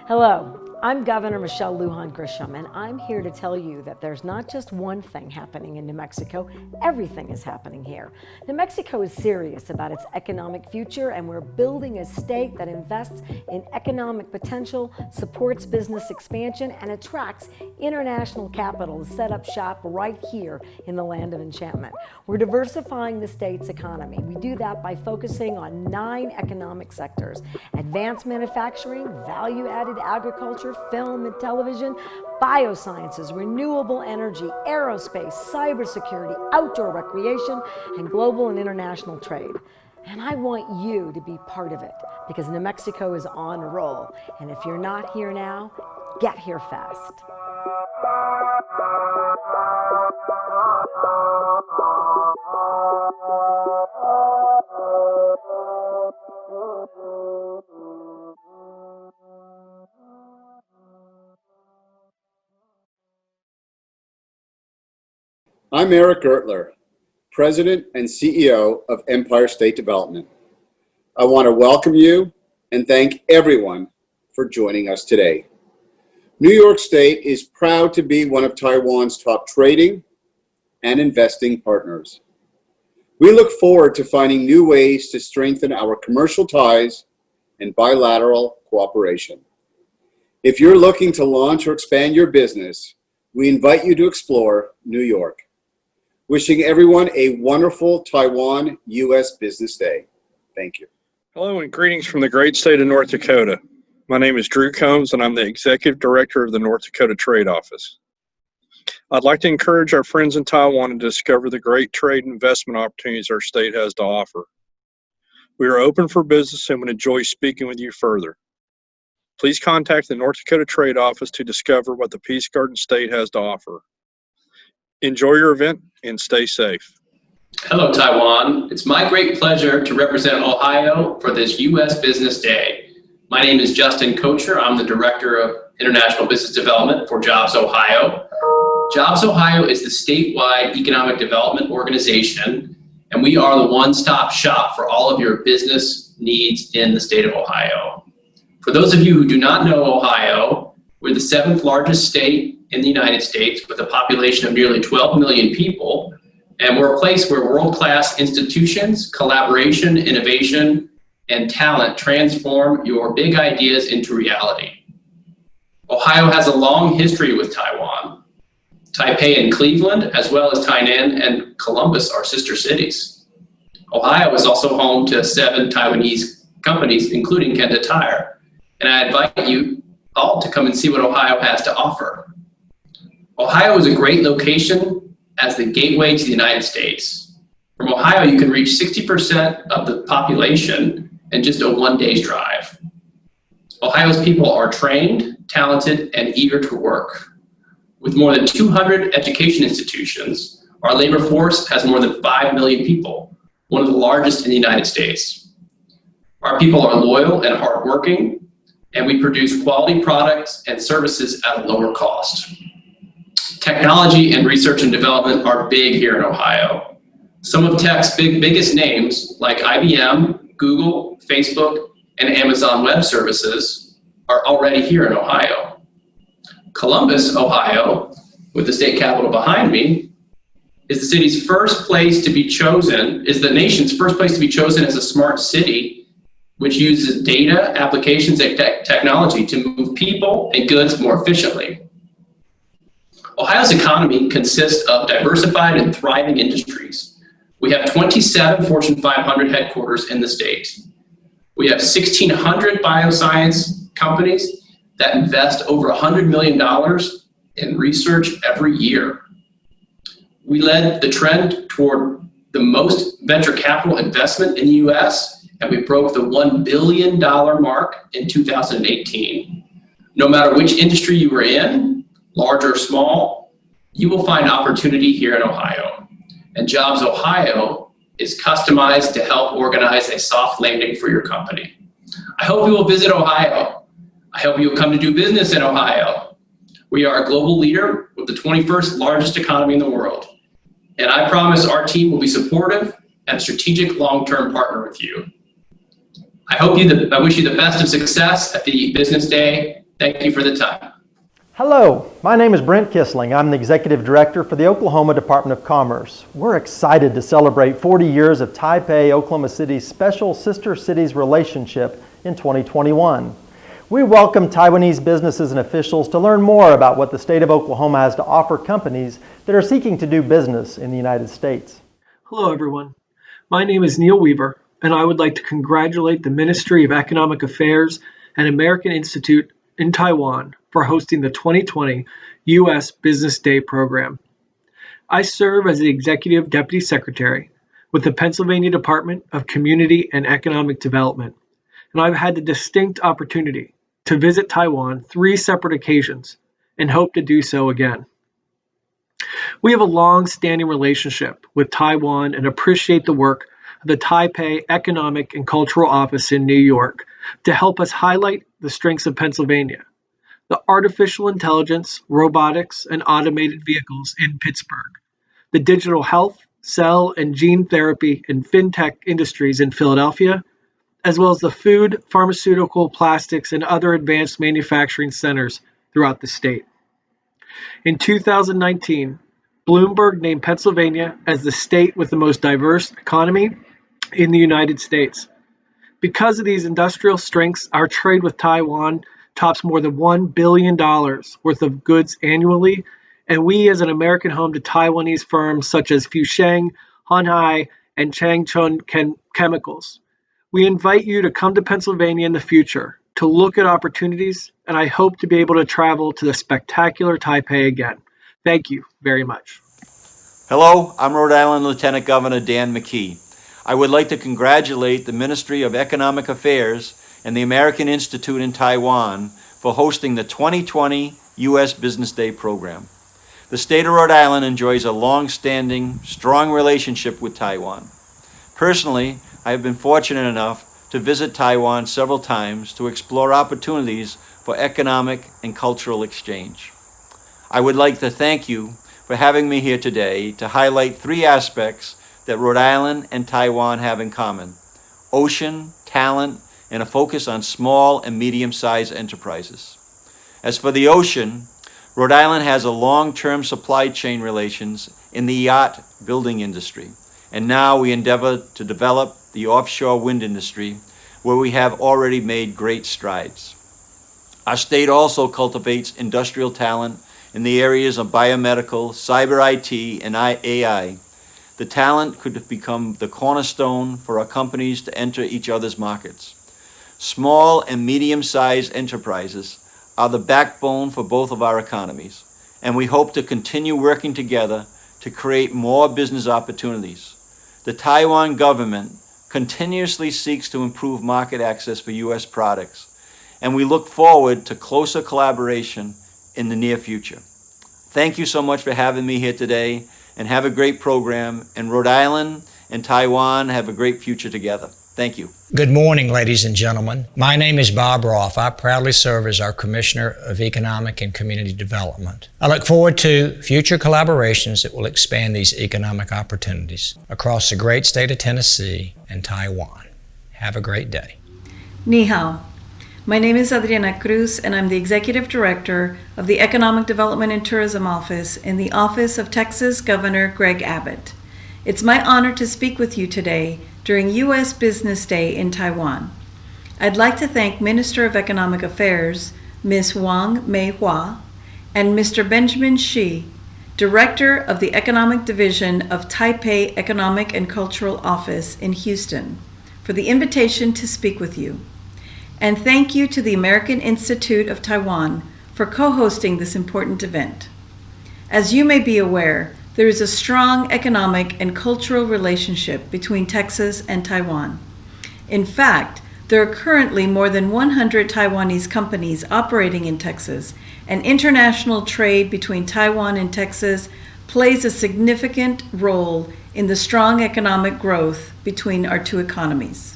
Hello, I'm Governor Michelle Lujan Grisham, and I'm here to tell you that there's not just one thing happening in New Mexico, everything is happening here. New Mexico is serious about its economic future, and we're building a state that invests in economic potential, supports business expansion, and attracts international capital to set up shop right here in the land of enchantment. We're diversifying the state's economy. We do that by focusing on 9 economic sectors: advanced manufacturing, value-added agriculture, film and television, biosciences, renewable energy, aerospace, cybersecurity, outdoor recreation, and global and international trade. And I want you to be part of it because New Mexico is on a roll. And if you're not here now, get here fast. I'm Eric Gertler, President and CEO of Empire State Development. I want to welcome you and thank everyone for joining us today. New York State is proud to be one of Taiwan's top trading and investing partners. We look forward to finding new ways to strengthen our commercial ties and bilateral cooperation. If you're looking to launch or expand your business, we invite you to explore New York. Wishing everyone a wonderful Taiwan-U.S. Business Day. Thank you. Hello and greetings from the great state of North Dakota. My name is Drew Combs and I'm the Executive Director of the North Dakota Trade Office. I'd like to encourage our friends in Taiwan to discover the great trade and investment opportunities our state has to offer. We are open for business and would enjoy speaking with you further. Please contact the North Dakota Trade Office to discover what the Peace Garden State has to offer. Enjoy your event and stay safe. Hello, Taiwan. It's my great pleasure to represent Ohio for this U.S. Business Day. My name is Justin Kocher. I'm the Director of International Business Development for Jobs Ohio. Jobs Ohio is the statewide economic development organization, and we are the one-stop shop for all of your business needs in the state of Ohio. For those of you who do not know Ohio, we're the 7th largest state in the United States with a population of nearly 12 million people, and we're a place where world-class institutions, collaboration, innovation, and talent transform your big ideas into reality. Ohio has a long history with Taiwan. Taipei and Cleveland, as well as Tainan and Columbus, are sister cities. Ohio is also home to 7 Taiwanese companies, including Kenda Tire, and I invite you all to come and see what Ohio has to offer. Ohio is a great location as the gateway to the United States. From Ohio, you can reach 60% of the population in just a 1-day's drive. Ohio's people are trained, talented, and eager to work. With more than 200 education institutions, our labor force has more than 5 million people, one of the largest in the United States. Our people are loyal and hardworking, and we produce quality products and services at a lower cost. Technology and research and development are big here in Ohio. Some of tech's biggest names, like IBM, Google, Facebook, and Amazon Web Services, are already here in Ohio. Columbus, Ohio, with the state capital behind me, is the nation's first place to be chosen as a smart city, which uses data, applications, and technology to move people and goods more efficiently. Ohio's economy consists of diversified and thriving industries. We have 27 Fortune 500 headquarters in the state. We have 1,600 bioscience companies that invest over $100 million in research every year. We led the trend toward the most venture capital investment in the US, and we broke the $1 billion mark in 2018. No matter which industry you were in, large or small, you will find opportunity here in Ohio. And Jobs Ohio is customized to help organize a soft landing for your company. I hope you will visit Ohio. I hope you will come to do business in Ohio. We are a global leader with the 21st largest economy in the world. And I promise our team will be supportive and a strategic long-term partner with you. I wish you the best of success at the Business Day, Thank you for the time. Hello, my name is Brent Kissling. I'm the Executive Director for the Oklahoma Department of Commerce. We're excited to celebrate 40 years of Taipei, Oklahoma City's special sister cities relationship in 2021. We welcome Taiwanese businesses and officials to learn more about what the state of Oklahoma has to offer companies that are seeking to do business in the United States. Hello, everyone. My name is Neil Weaver, and I would like to congratulate the Ministry of Economic Affairs and American Institute in Taiwan for hosting the 2020 U.S. Business Day program. I serve as the Executive Deputy Secretary with the Pennsylvania Department of Community and Economic Development, and I've had the distinct opportunity to visit Taiwan 3 separate occasions and hope to do so again. We have a long-standing relationship with Taiwan and appreciate the work of the Taipei Economic and Cultural Office in New York to help us highlight the strengths of Pennsylvania, the artificial intelligence, robotics, and automated vehicles in Pittsburgh, the digital health, cell and gene therapy and fintech industries in Philadelphia, as well as the food, pharmaceutical, plastics, and other advanced manufacturing centers throughout the state. In 2019, Bloomberg named Pennsylvania as the state with the most diverse economy in the United States. Because of these industrial strengths, our trade with Taiwan tops more than $1 billion worth of goods annually, and we as an American home to Taiwanese firms such as Fusheng, Honhai, and Changchun Chemicals. We invite you to come to Pennsylvania in the future to look at opportunities, and I hope to be able to travel to the spectacular Taipei again. Thank you very much. Hello, I'm Rhode Island Lieutenant Governor Dan McKee. I would like to congratulate the Ministry of Economic Affairs and the American Institute in Taiwan for hosting the 2020 U.S. Business Day program. The state of Rhode Island enjoys a long-standing, strong relationship with Taiwan. Personally, I have been fortunate enough to visit Taiwan several times to explore opportunities for economic and cultural exchange. I would like to thank you for having me here today to highlight 3 aspects that Rhode Island and Taiwan have in common: ocean, talent, and a focus on small and medium-sized enterprises. As for the ocean, Rhode Island has a long-term supply chain relations in the yacht building industry, and now we endeavor to develop the offshore wind industry, where we have already made great strides. Our state also cultivates industrial talent in the areas of biomedical, cyber IT, and AI. The talent could become the cornerstone for our companies to enter each other's markets. Small and medium-sized enterprises are the backbone for both of our economies, and we hope to continue working together to create more business opportunities. The Taiwan government continuously seeks to improve market access for U.S. products, and we look forward to closer collaboration in the near future. Thank you so much for having me here today, and have a great program, and Rhode Island and Taiwan have a great future together. Thank you. Good morning, ladies and gentlemen. My name is Bob Roth. I proudly serve as our Commissioner of Economic and Community Development. I look forward to future collaborations that will expand these economic opportunities across the great state of Tennessee and Taiwan. Have a great day. Ni hao. My name is Adriana Cruz, and I'm the Executive Director of the Economic Development and Tourism Office in the Office of Texas Governor Greg Abbott. It's my honor to speak with you today during U.S. Business Day in Taiwan. I'd like to thank Minister of Economic Affairs, Ms. Wang Meihua, and Mr. Benjamin Shi, Director of the Economic Division of Taipei Economic and Cultural Office in Houston, for the invitation to speak with you. And thank you to the American Institute of Taiwan for co-hosting this important event. As you may be aware, there is a strong economic and cultural relationship between Texas and Taiwan. In fact, there are currently more than 100 Taiwanese companies operating in Texas, and international trade between Taiwan and Texas plays a significant role in the strong economic growth between our two economies.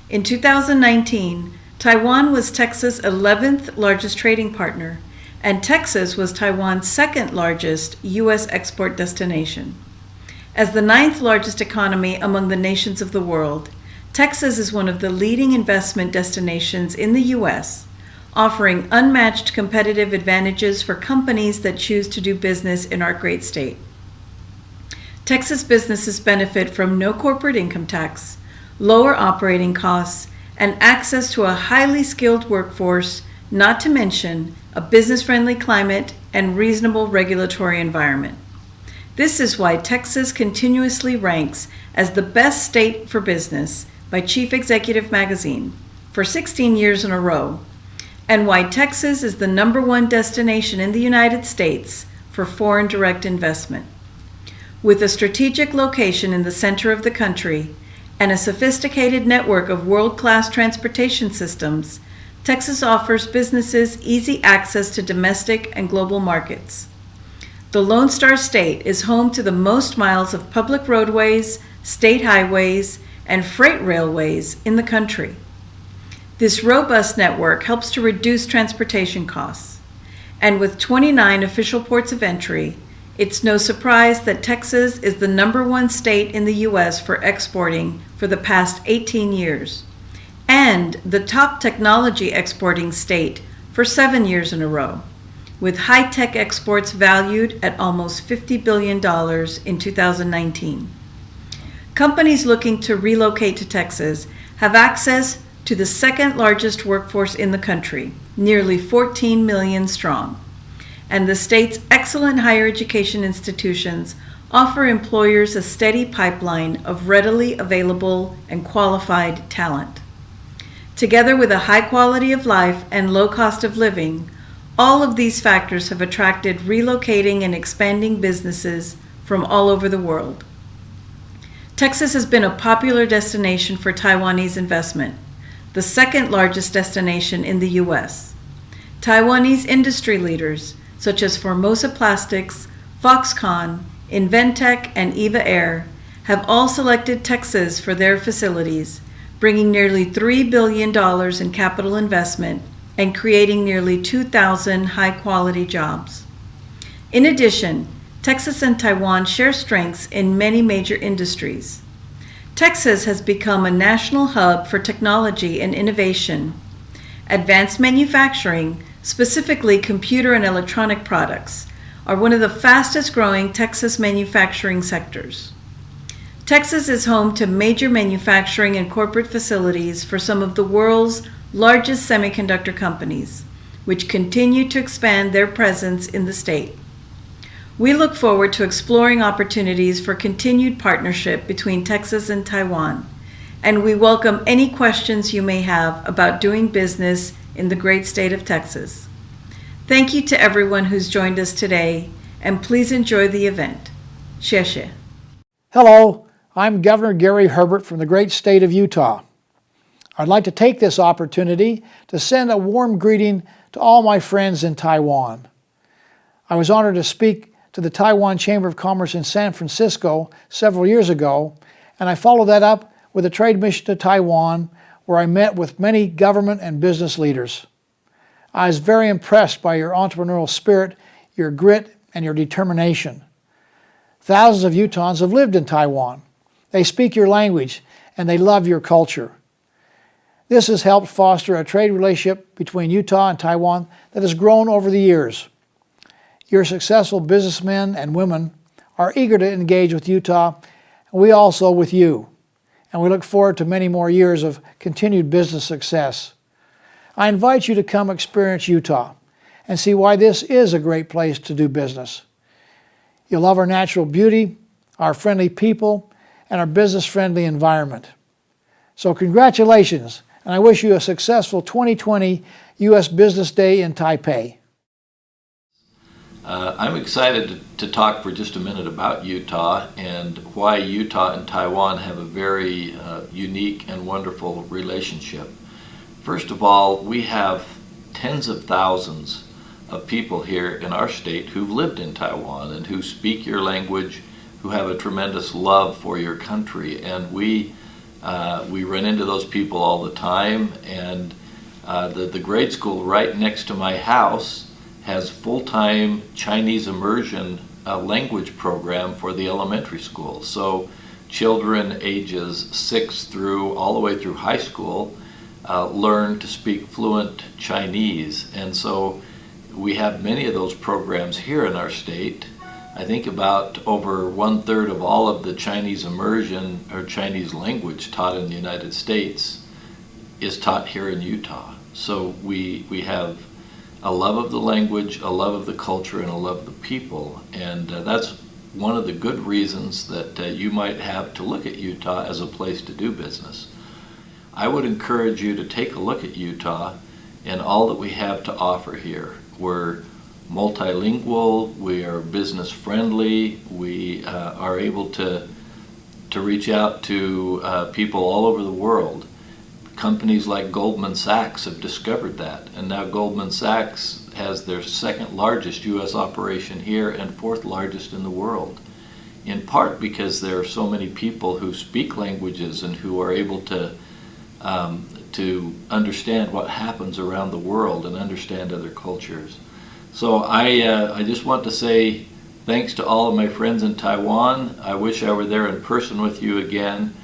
In 2019, Taiwan was Texas' 11th largest trading partner, and Texas was Taiwan's second largest U.S. export destination. As the 9th largest economy among the nations of the world, Texas is one of the leading investment destinations in the U.S., offering unmatched competitive advantages for companies that choose to do business in our great state. Texas businesses benefit from no corporate income tax, lower operating costs, and access to a highly skilled workforce, not to mention a business-friendly climate and reasonable regulatory environment. This is why Texas continuously ranks as the best state for business by Chief Executive Magazine for 16 years in a row, and why Texas is the #1 destination in the United States for foreign direct investment. With a strategic location in the center of the country and a sophisticated network of world-class transportation systems, Texas offers businesses easy access to domestic and global markets. The Lone Star State is home to the most miles of public roadways, state highways, and freight railways in the country. This robust network helps to reduce transportation costs. And with 29 official ports of entry, it's no surprise that Texas is the #1 state in the U.S. for exporting for the past 18 years, and the top technology exporting state for 7 years in a row, with high-tech exports valued at almost $50 billion in 2019. Companies looking to relocate to Texas have access to the second largest workforce in the country, nearly 14 million strong. And the state's excellent higher education institutions offer employers a steady pipeline of readily available and qualified talent. Together with a high quality of life and low cost of living, all of these factors have attracted relocating and expanding businesses from all over the world. Texas has been a popular destination for Taiwanese investment, the second largest destination in the U.S. Taiwanese industry leaders such as Formosa Plastics, Foxconn, Inventec, and Eva Air have all selected Texas for their facilities, bringing nearly $3 billion in capital investment and creating nearly 2,000 high-quality jobs. In addition, Texas and Taiwan share strengths in many major industries. Texas has become a national hub for technology and innovation. Advanced manufacturing, specifically computer and electronic products, are one of the fastest growing Texas manufacturing sectors. Texas is home to major manufacturing and corporate facilities for some of the world's largest semiconductor companies, which continue to expand their presence in the state. We look forward to exploring opportunities for continued partnership between Texas and Taiwan, and we welcome any questions you may have about doing business in the great state of Texas. Thank you to everyone who's joined us today, and please enjoy the event. 谢谢. Hello, I'm Governor Gary Herbert from the great state of Utah. I'd like to take this opportunity to send a warm greeting to all my friends in Taiwan. I was honored to speak to the Taiwan Chamber of Commerce in San Francisco several years ago, and I followed that up with a trade mission to Taiwan where I met with many government and business leaders. I was very impressed by your entrepreneurial spirit, your grit, and your determination. Thousands of Utahns have lived in Taiwan. They speak your language, and they love your culture. This has helped foster a trade relationship between Utah and Taiwan that has grown over the years. Your successful businessmen and women are eager to engage with Utah, and we also with you. And we look forward to many more years of continued business success. I invite you to come experience Utah and see why this is a great place to do business. You'll love our natural beauty, our friendly people, and our business-friendly environment. So congratulations, and I wish you a successful 2020 U.S. Business Day in Taipei. I'm excited to talk for just a minute about Utah and why Utah and Taiwan have a very unique and wonderful relationship. First of all, we have tens of thousands of people here in our state who've lived in Taiwan and who speak your language, who have a tremendous love for your country, and we run into those people all the time. And the grade school right next to my house has full-time Chinese immersion language program for the elementary school. So children ages 6 through all the way through high school learn to speak fluent Chinese. And so we have many of those programs here in our state. I think about over 1/3 of all of the Chinese immersion or Chinese language taught in the United States is taught here in Utah. So we have a love of the language, a love of the culture, and a love of the people. And that's one of the good reasons that you might have to look at Utah as a place to do business. I would encourage you to take a look at Utah and all that we have to offer here. We're multilingual, we are business friendly, we are able to reach out to people all over the world. Companies like Goldman Sachs have discovered that, and now Goldman Sachs has their second largest U.S. operation here and fourth largest in the world, in part because there are so many people who speak languages and who are able to understand what happens around the world and understand other cultures. So I just want to say thanks to all of my friends in Taiwan. I wish I were there in person with you again,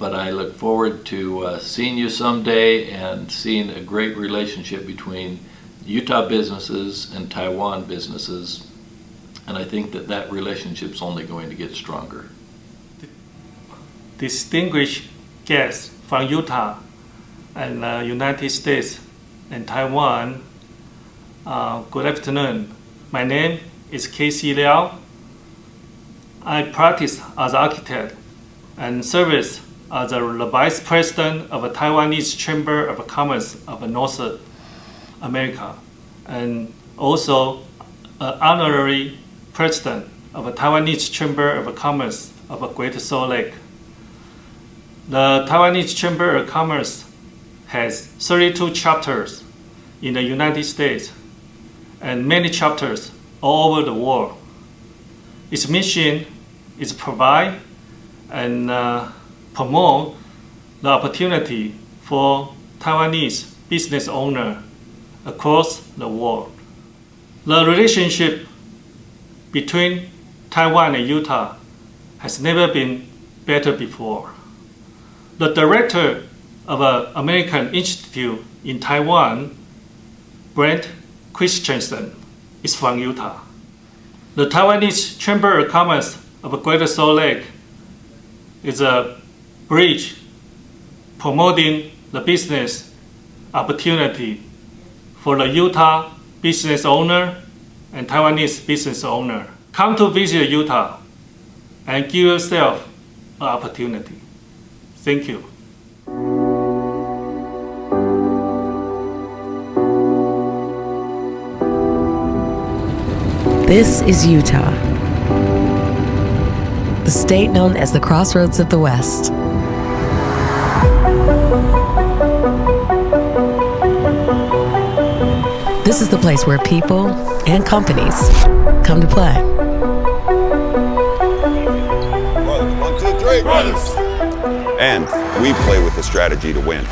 but I look forward to seeing you someday and seeing a great relationship between Utah businesses and Taiwan businesses. And I think that that relationship's only going to get stronger. Distinguished guests from Utah and United States and Taiwan, good afternoon. My name is Casey Liao. I practice as an architect and serve as the Vice President of the Taiwanese Chamber of Commerce of North America, and also honorary President of the Taiwanese Chamber of Commerce of Great Salt Lake. The Taiwanese Chamber of Commerce has 32 chapters in the United States and many chapters all over the world. Its mission is to provide and promote the opportunity for Taiwanese business owners across the world. The relationship between Taiwan and Utah has never been better before. The director of an American Institute in Taiwan, Brent Christensen, is from Utah. The Taiwanese Chamber of Commerce of Greater Salt Lake is a bridge promoting the business opportunity for the Utah business owner and Taiwanese business owner. Come to visit Utah and give yourself an opportunity. Thank you. This is Utah, the state known as the Crossroads of the West. This is the place where people and companies come to play. 1, 2, 3, brothers. And we play with the strategy to win.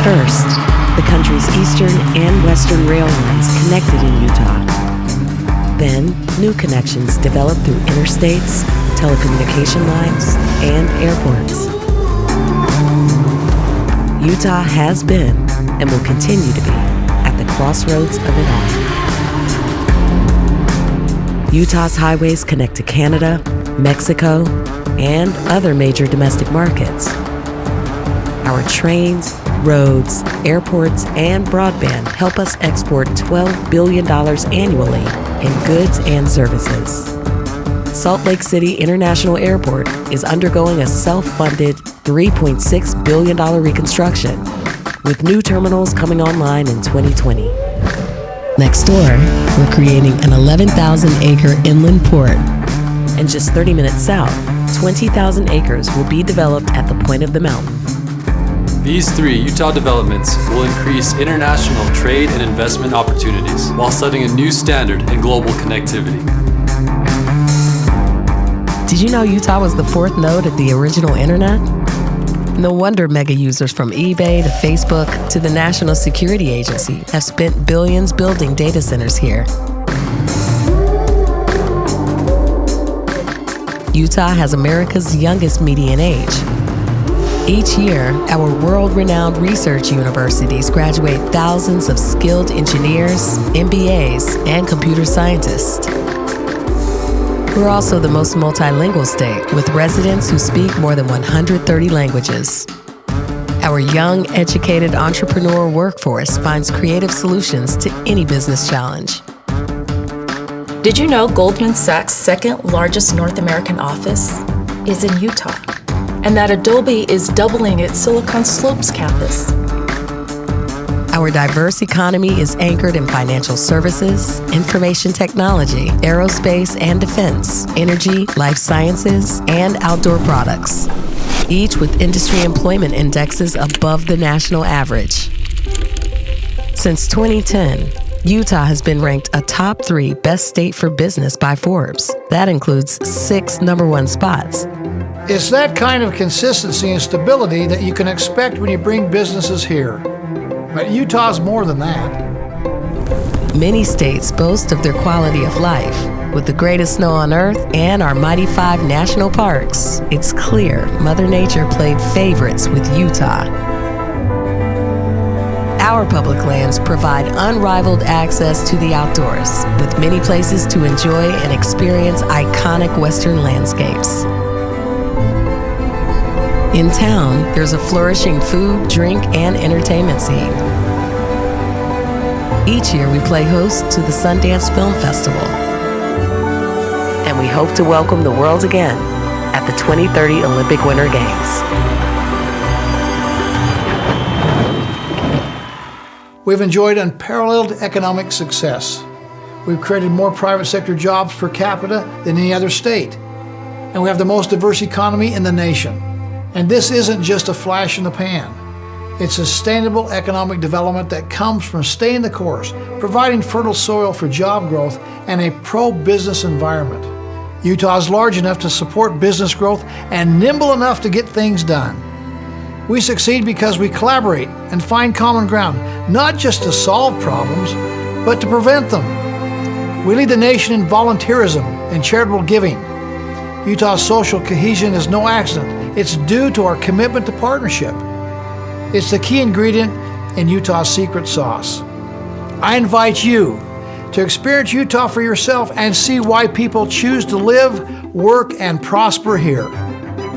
First, the country's eastern and western rail lines connected in Utah. Then, new connections developed through interstates, telecommunication lines, and airports. Utah has been and will continue to be at the crossroads of it all. Utah's highways connect to Canada, Mexico, and other major domestic markets. Our trains, roads, airports, and broadband help us export $12 billion annually in goods and services. Salt Lake City International Airport is undergoing a self-funded $3.6 billion reconstruction, with new terminals coming online in 2020. Next door, we're creating an 11,000-acre inland port. And just 30 minutes south, 20,000 acres will be developed at the point of the mountain. These 3 Utah developments will increase international trade and investment opportunities while setting a new standard in global connectivity. Did you know Utah was the 4th node of the original internet? No wonder mega users from eBay to Facebook to the National Security Agency have spent billions building data centers here. Utah has America's youngest median age. Each year, our world-renowned research universities graduate thousands of skilled engineers, MBAs, and computer scientists. We're also the most multilingual state, with residents who speak more than 130 languages. Our young, educated entrepreneur workforce finds creative solutions to any business challenge. Did you know Goldman Sachs' second largest North American office is in Utah, and that Adobe is doubling its Silicon Slopes campus? Our diverse economy is anchored in financial services, information technology, aerospace and defense, energy, life sciences, and outdoor products, each with industry employment indexes above the national average. Since 2010, Utah has been ranked a top 3 best state for business by Forbes. That includes 6 #1 spots. It's that kind of consistency and stability that you can expect when you bring businesses here. But Utah's more than that. Many states boast of their quality of life. With the greatest snow on earth and our mighty 5 national parks, it's clear Mother Nature played favorites with Utah. Our public lands provide unrivaled access to the outdoors, with many places to enjoy and experience iconic Western landscapes. In town, there's a flourishing food, drink, and entertainment scene. Each year, we play host to the Sundance Film Festival. And we hope to welcome the world again at the 2030 Olympic Winter Games. We've enjoyed unparalleled economic success. We've created more private sector jobs per capita than any other state. And we have the most diverse economy in the nation. And this isn't just a flash in the pan. It's sustainable economic development that comes from staying the course, providing fertile soil for job growth and a pro-business environment. Utah is large enough to support business growth and nimble enough to get things done. We succeed because we collaborate and find common ground, not just to solve problems, but to prevent them. We lead the nation in volunteerism and charitable giving. Utah's social cohesion is no accident. It's due to our commitment to partnership. It's the key ingredient in Utah's secret sauce. I invite you to experience Utah for yourself and see why people choose to live, work, and prosper here.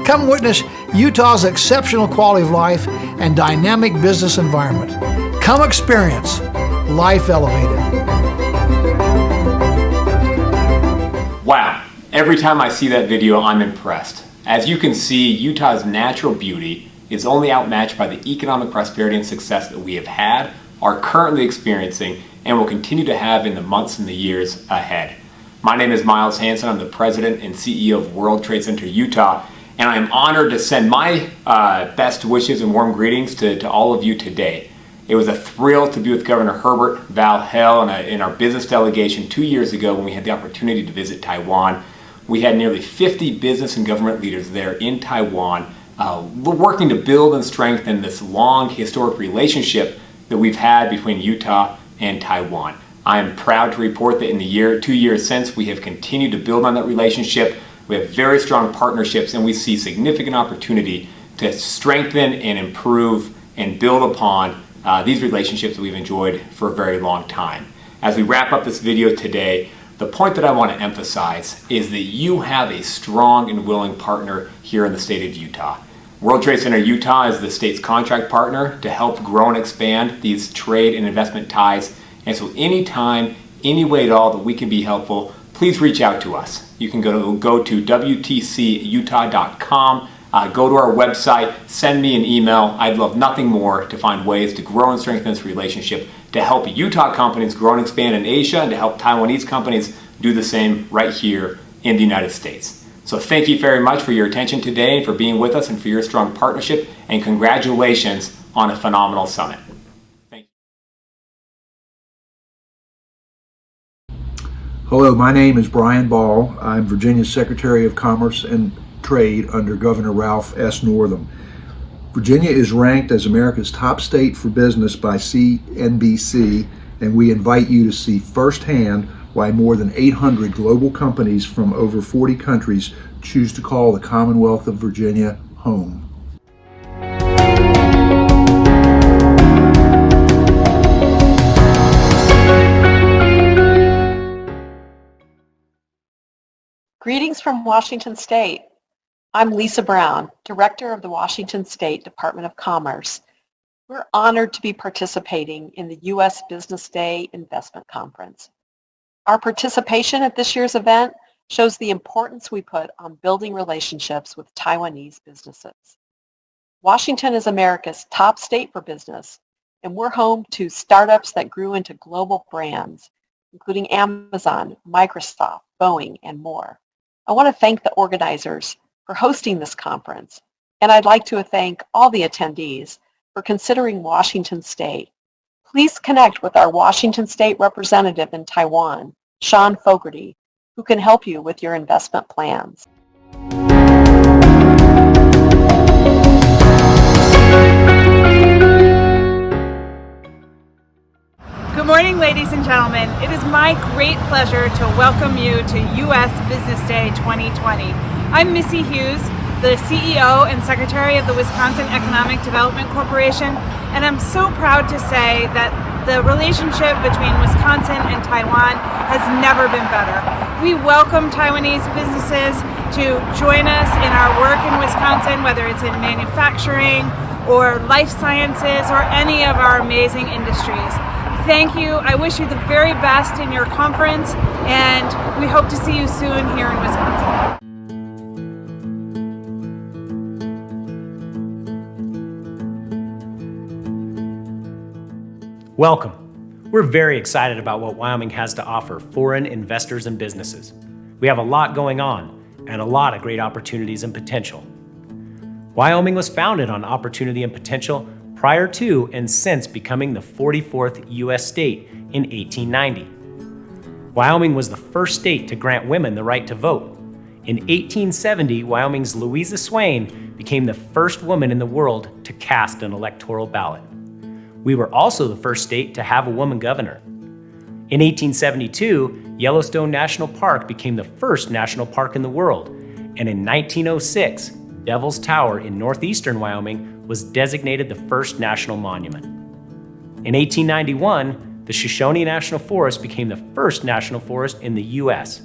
Come witness Utah's exceptional quality of life and dynamic business environment. Come experience Life Elevated. Wow, every time I see that video, I'm impressed. As you can see, Utah's natural beauty is only outmatched by the economic prosperity and success that we have had, are currently experiencing, and will continue to have in the months and the years ahead. My name is Miles Hansen. I'm the president and CEO of World Trade Center Utah, and I'm honored to send my best wishes and warm greetings to all of you today. It was a thrill to be with Governor Herbert Valhel in our business delegation 2 years ago when we had the opportunity to visit Taiwan. We had nearly 50 business and government leaders there in Taiwan, working to build and strengthen this long historic relationship that we've had between Utah and Taiwan. I am proud to report that in the 2 years since, we have continued to build on that relationship. We have very strong partnerships, and we see significant opportunity to strengthen and improve and build upon these relationships that we've enjoyed for a very long time. As we wrap up this video today, the point that I want to emphasize is that you have a strong and willing partner here in the state of Utah. World Trade Center Utah is the state's contract partner to help grow and expand these trade and investment ties. And so anytime, any way at all that we can be helpful, please reach out to us. You can go to WTCutah.com, go to our website, send me an email. I'd love nothing more to find ways to grow and strengthen this relationship, to help Utah companies grow and expand in Asia, and to help Taiwanese companies do the same right here in the United States. So thank you very much for your attention today and for being with us and for your strong partnership, and congratulations on a phenomenal summit. Thank you. Hello, my name is Brian Ball. I'm Virginia's Secretary of Commerce and Trade under Governor Ralph S. Northam. Virginia is ranked as America's top state for business by CNBC, and we invite you to see firsthand why more than 800 global companies from over 40 countries choose to call the Commonwealth of Virginia home. Greetings from Washington State. I'm Lisa Brown, Director of the Washington State Department of Commerce. We're honored to be participating in the U.S. Business Day Investment Conference. Our participation at this year's event shows the importance we put on building relationships with Taiwanese businesses. Washington is America's top state for business, and we're home to startups that grew into global brands, including Amazon, Microsoft, Boeing, and more. I want to thank the organizers for hosting this conference, and I'd like to thank all the attendees for considering Washington State. Please connect with our Washington State representative in Taiwan, Sean Fogarty, who can help you with your investment plans. Good morning, ladies and gentlemen. It is my great pleasure to welcome you to U.S. Business Day 2020. I'm Missy Hughes, the CEO and Secretary of the Wisconsin Economic Development Corporation, and I'm so proud to say that the relationship between Wisconsin and Taiwan has never been better. We welcome Taiwanese businesses to join us in our work in Wisconsin, whether it's in manufacturing or life sciences or any of our amazing industries. Thank you. I wish you the very best in your conference, and we hope to see you soon here in Wisconsin. Welcome. We're very excited about what Wyoming has to offer foreign investors and businesses. We have a lot going on and a lot of great opportunities and potential. Wyoming was founded on opportunity and potential prior to and since becoming the 44th U.S. state in 1890. Wyoming was the first state to grant women the right to vote. In 1870, Wyoming's Louisa Swain became the first woman in the world to cast an electoral ballot. We were also the first state to have a woman governor. In 1872, Yellowstone National Park became the first national park in the world, and in 1906, Devil's Tower in northeastern Wyoming was designated the first national monument. In 1891, the Shoshone National Forest became the first national forest in the U.S.,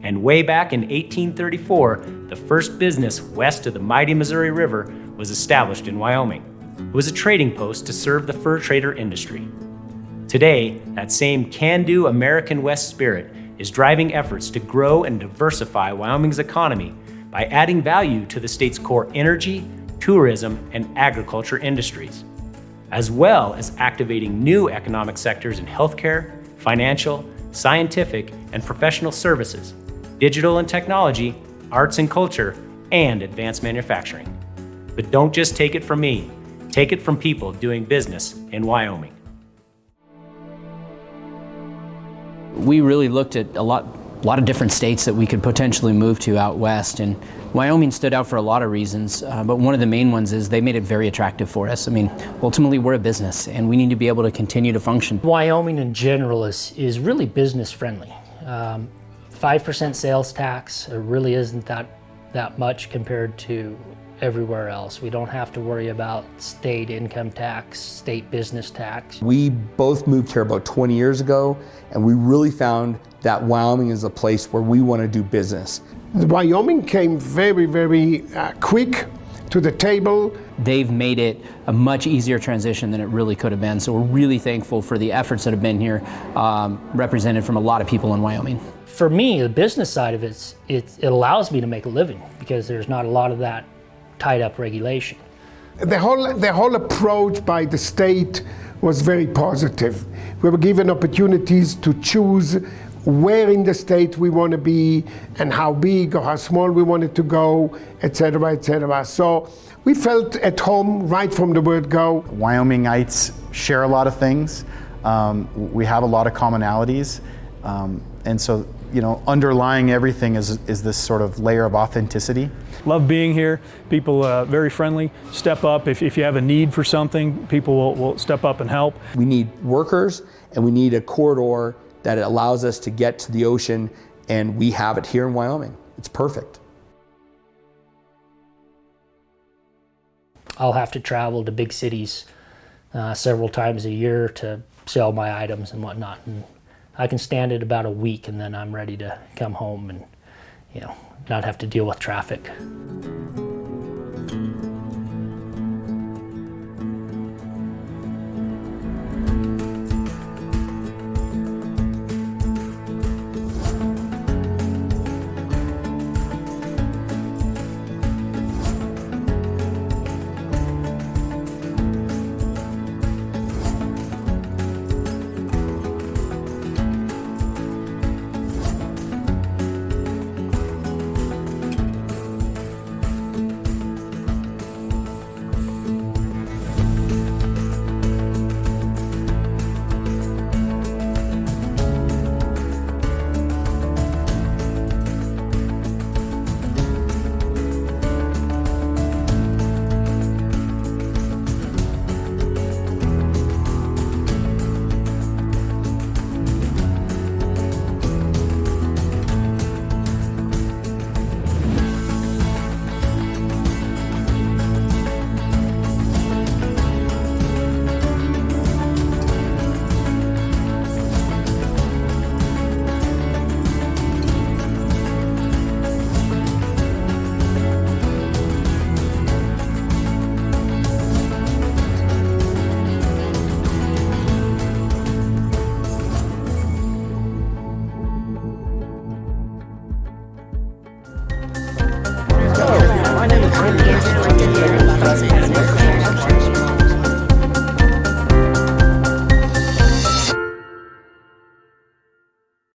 and way back in 1834, the first business west of the mighty Missouri River was established in Wyoming. It was a trading post to serve the fur trader industry. Today, that same can-do American West spirit is driving efforts to grow and diversify Wyoming's economy by adding value to the state's core energy, tourism, and agriculture industries, as well as activating new economic sectors in healthcare, financial, scientific, and professional services, digital and technology, arts and culture, and advanced manufacturing. But don't just take it from me. Take it from people doing business in Wyoming. We really looked at a lot of different states that we could potentially move to out west, and Wyoming stood out for a lot of reasons, but one of the main ones is they made it very attractive for us. I mean, ultimately we're a business and we need to be able to continue to function. Wyoming in general is really business friendly. 5% sales tax really isn't that much compared to everywhere else. We don't have to worry about state income tax, state business tax. We both moved here about 20 years ago, and we really found that Wyoming is a place where we want to do business. Wyoming came very, very quick to the table. They've made it a much easier transition than it really could have been, so we're really thankful for the efforts that have been here, represented from a lot of people in Wyoming. For me, the business side of it allows me to make a living because there's not a lot of that tied up regulation. The whole approach by the state was very positive. We were given opportunities to choose where in the state we want to be and how big or how small we wanted to go, etc., etc. So we felt at home right from the word go. Wyomingites share a lot of things. We have a lot of commonalities. And so, you know, underlying everything is this sort of layer of authenticity. Love being here. People very friendly. Step up if you have a need for something. People will step up and help. We need workers and we need a corridor that it allows us to get to the ocean, and we have it here in Wyoming. It's perfect. I'll have to travel to big cities several times a year to sell my items and whatnot. And I can stand it about a week, and then I'm ready to come home and, not have to deal with traffic.